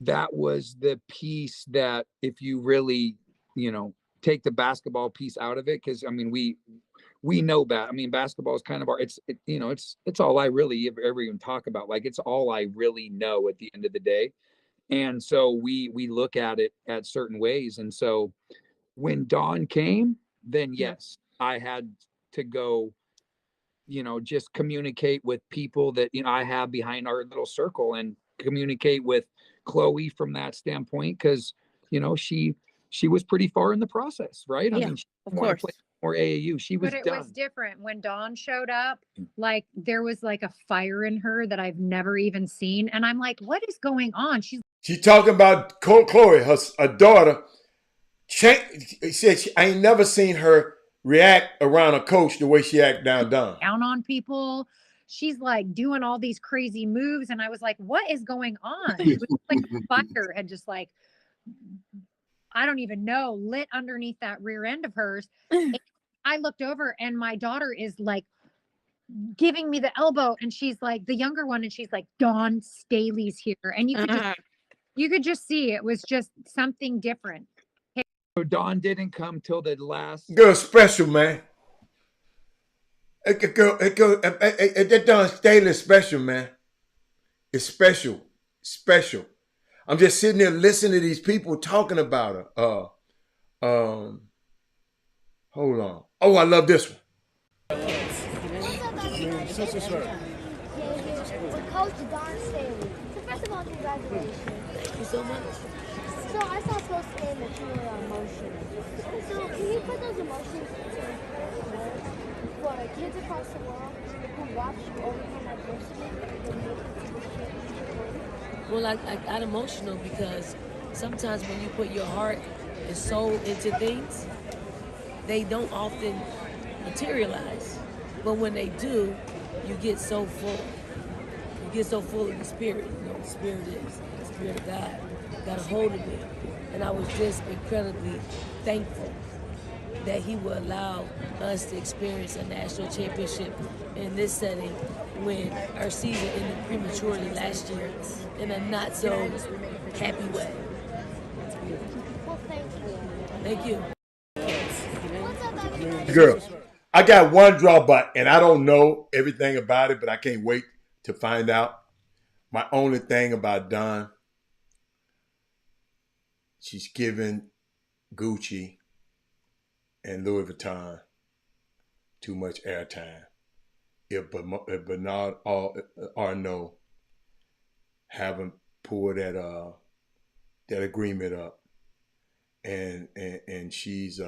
that was the piece that, if you really, take the basketball piece out of it, because I mean, we know that. I mean, basketball is kind of it's all I really ever even talk about. Like, it's all I really know at the end of the day. And so we look at it at certain ways. And so when Dawn came, then yes, I had to go, just communicate with people that, I have behind our little circle, and communicate with Chloe from that standpoint. Cause she was pretty far in the process, right? I mean, she didn't want to play more AAU. She was But it done. was different when Dawn showed up. Like, there was like a fire in her that I've never even seen. And I'm like, what is going on? She's talking about Chloe, her daughter. She said I ain't never seen her react around a coach the way she act down on people. She's like doing all these crazy moves. And I was like, what is going on? It was like fire had just like, I don't even know, lit underneath that rear end of hers. I looked over and my daughter is like giving me the elbow, and she's like, the younger one, and she's like, Dawn Staley's here. And you could just see it was just something different. So Dawn didn't come till the last. Girl, special, man. That Dawn Staley is special, man. It's special. I'm just sitting there listening to these people talking about her. Hold on. Oh, I love this one. Coach Dawn Staley. So first of all, congratulations. Thank you so much. So I saw post game that you were emotional. So can you put those emotions into words for the kids across the world who watch you overcome adversity? Well, I got emotional because sometimes when you put your heart and soul into things, they don't often materialize. But when they do, you get so full. You get so full of the Spirit. The Spirit is the Spirit of God. Got a hold of me. And I was just incredibly thankful that He would allow us to experience a national championship in this setting when our season ended prematurely last year in a not so happy way. Well, thank you. Thank you. Girl, I got one drawback, and I don't know everything about it, but I can't wait to find out. My only thing about Dawn, she's giving Gucci and Louis Vuitton too much airtime. If Bernard Arnault haven't pull that agreement up, and she's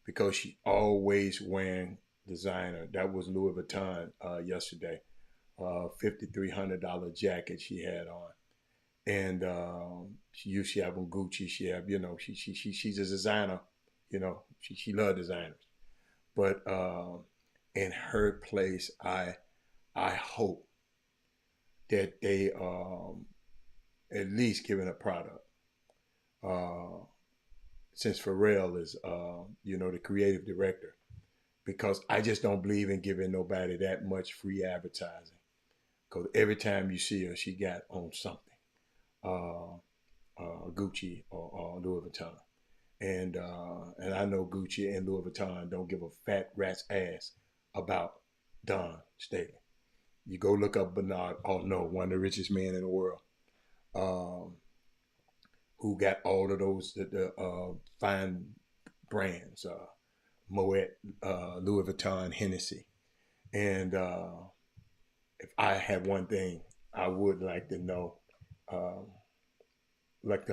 because she always wearing designer. That was Louis Vuitton yesterday, $5,300 jacket she had on, and she usually have on Gucci. She have she's a designer, she loves designers, but in her place, I hope that they at least giving a product. Since Pharrell is, the creative director, because I just don't believe in giving nobody that much free advertising. Because every time you see her, she got on something, Gucci or Louis Vuitton, and I know Gucci and Louis Vuitton don't give a fat rat's ass about Don Staley. You go look up Bernard Arnault, one of the richest men in the world, who got all of those the fine brands, Moet, Louis Vuitton, Hennessy. And if I had one thing I would like to know, I would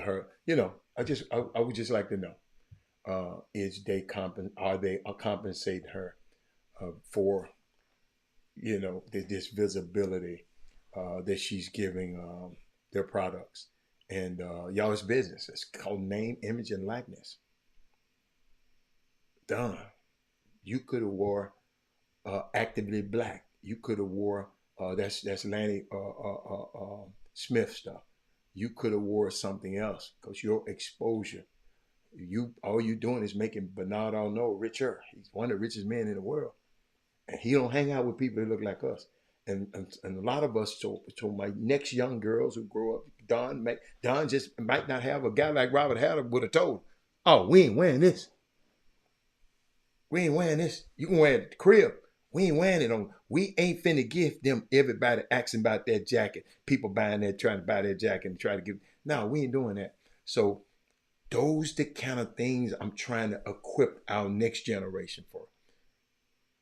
just like to know, are they compensating her for, this visibility that she's giving their products. And y'all, it's business. It's called name, image, and likeness. Done. You could have wore Actively Black. You could have wore that's Lanny Smith stuff. You could have wore something else, because your exposure. All you doing is making Bernard Arnault richer. He's one of the richest men in the world, and he don't hang out with people that look like us. And a lot of us, so my next young girls who grow up, Don just might not have a guy like Robert Hatter would have told, oh, we ain't wearing this. We ain't wearing this. You can wear it at the crib. We ain't wearing it on. We ain't finna give them everybody asking about that jacket. People buying that, trying to buy that jacket and try to give. No, we ain't doing that. So those the kind of things I'm trying to equip our next generation for.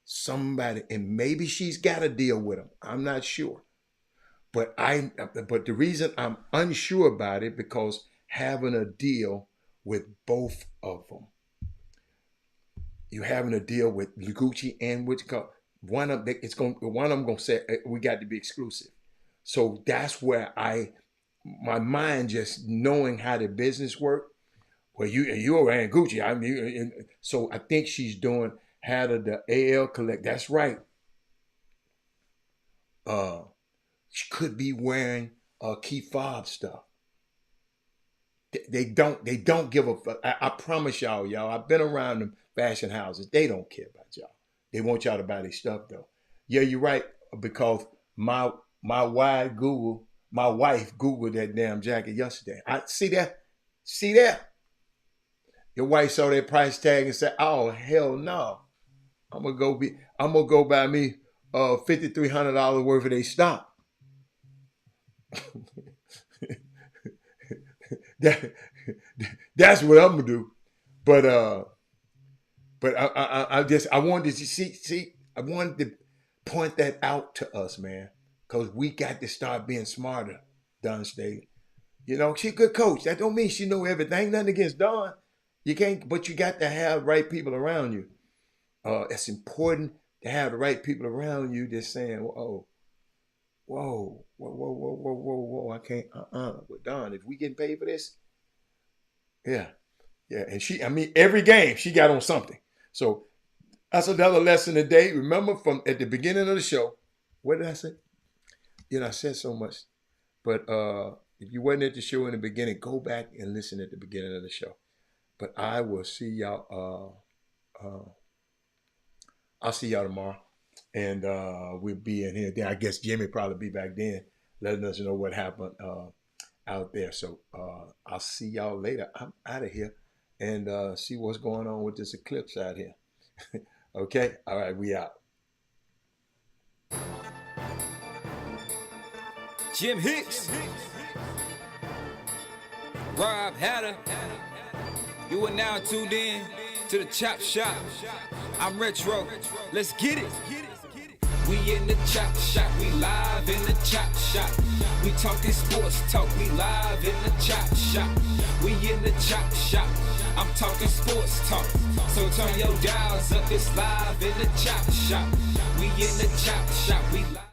Somebody, and maybe she's got to deal with them. I'm not sure. But the reason I'm unsure about it, because having a deal with both of them. You're having a deal with Gucci and one of them gonna say we got to be exclusive. So that's where my mind, just knowing how the business work. Well, you're wearing Gucci. So I think she's doing had the AL collect. That's right. She could be wearing Keith Fobbs stuff. They don't give a fuck. I promise y'all. I've been around them fashion houses. They don't care about y'all. They want y'all to buy their stuff though. Yeah, you're right, because my wife Googled that damn jacket yesterday. I see that. Your wife saw that price tag and said, "Oh hell no, I'm gonna go buy me $5,300 worth of their stock." That's what I'm gonna do. But I wanted to see. I wanted to point that out to us, man, because we got to start being smarter. Don Staley, she's a good coach. That don't mean she know everything. Nothing against Don. You can't, but you got to have right people around you. It's important to have the right people around you that's saying, whoa, I can't, with Don, if we getting paid for this, yeah. And every game she got on something. So that's another lesson today. Remember from at the beginning of the show, what did I say? I said so much, but if you wasn't at the show in the beginning, go back and listen at the beginning of the show. But I will see y'all, I'll see y'all tomorrow, and we'll be in here. Then I guess Jimmy probably be back then, letting us know what happened out there. So I'll see y'all later. I'm out of here, and see what's going on with this eclipse out here. Okay? All right, we out. Jim Hicks, Rob Hatter. You are now tuned in to the Chop Shop. I'm Retro. Let's get it. We in the Chop Shop. We live in the Chop Shop. We talking sports talk, we live in the Chop Shop. We in the Chop Shop, I'm talking sports talk. So turn your dials up, it's live in the Chop Shop. We in the Chop Shop, we live.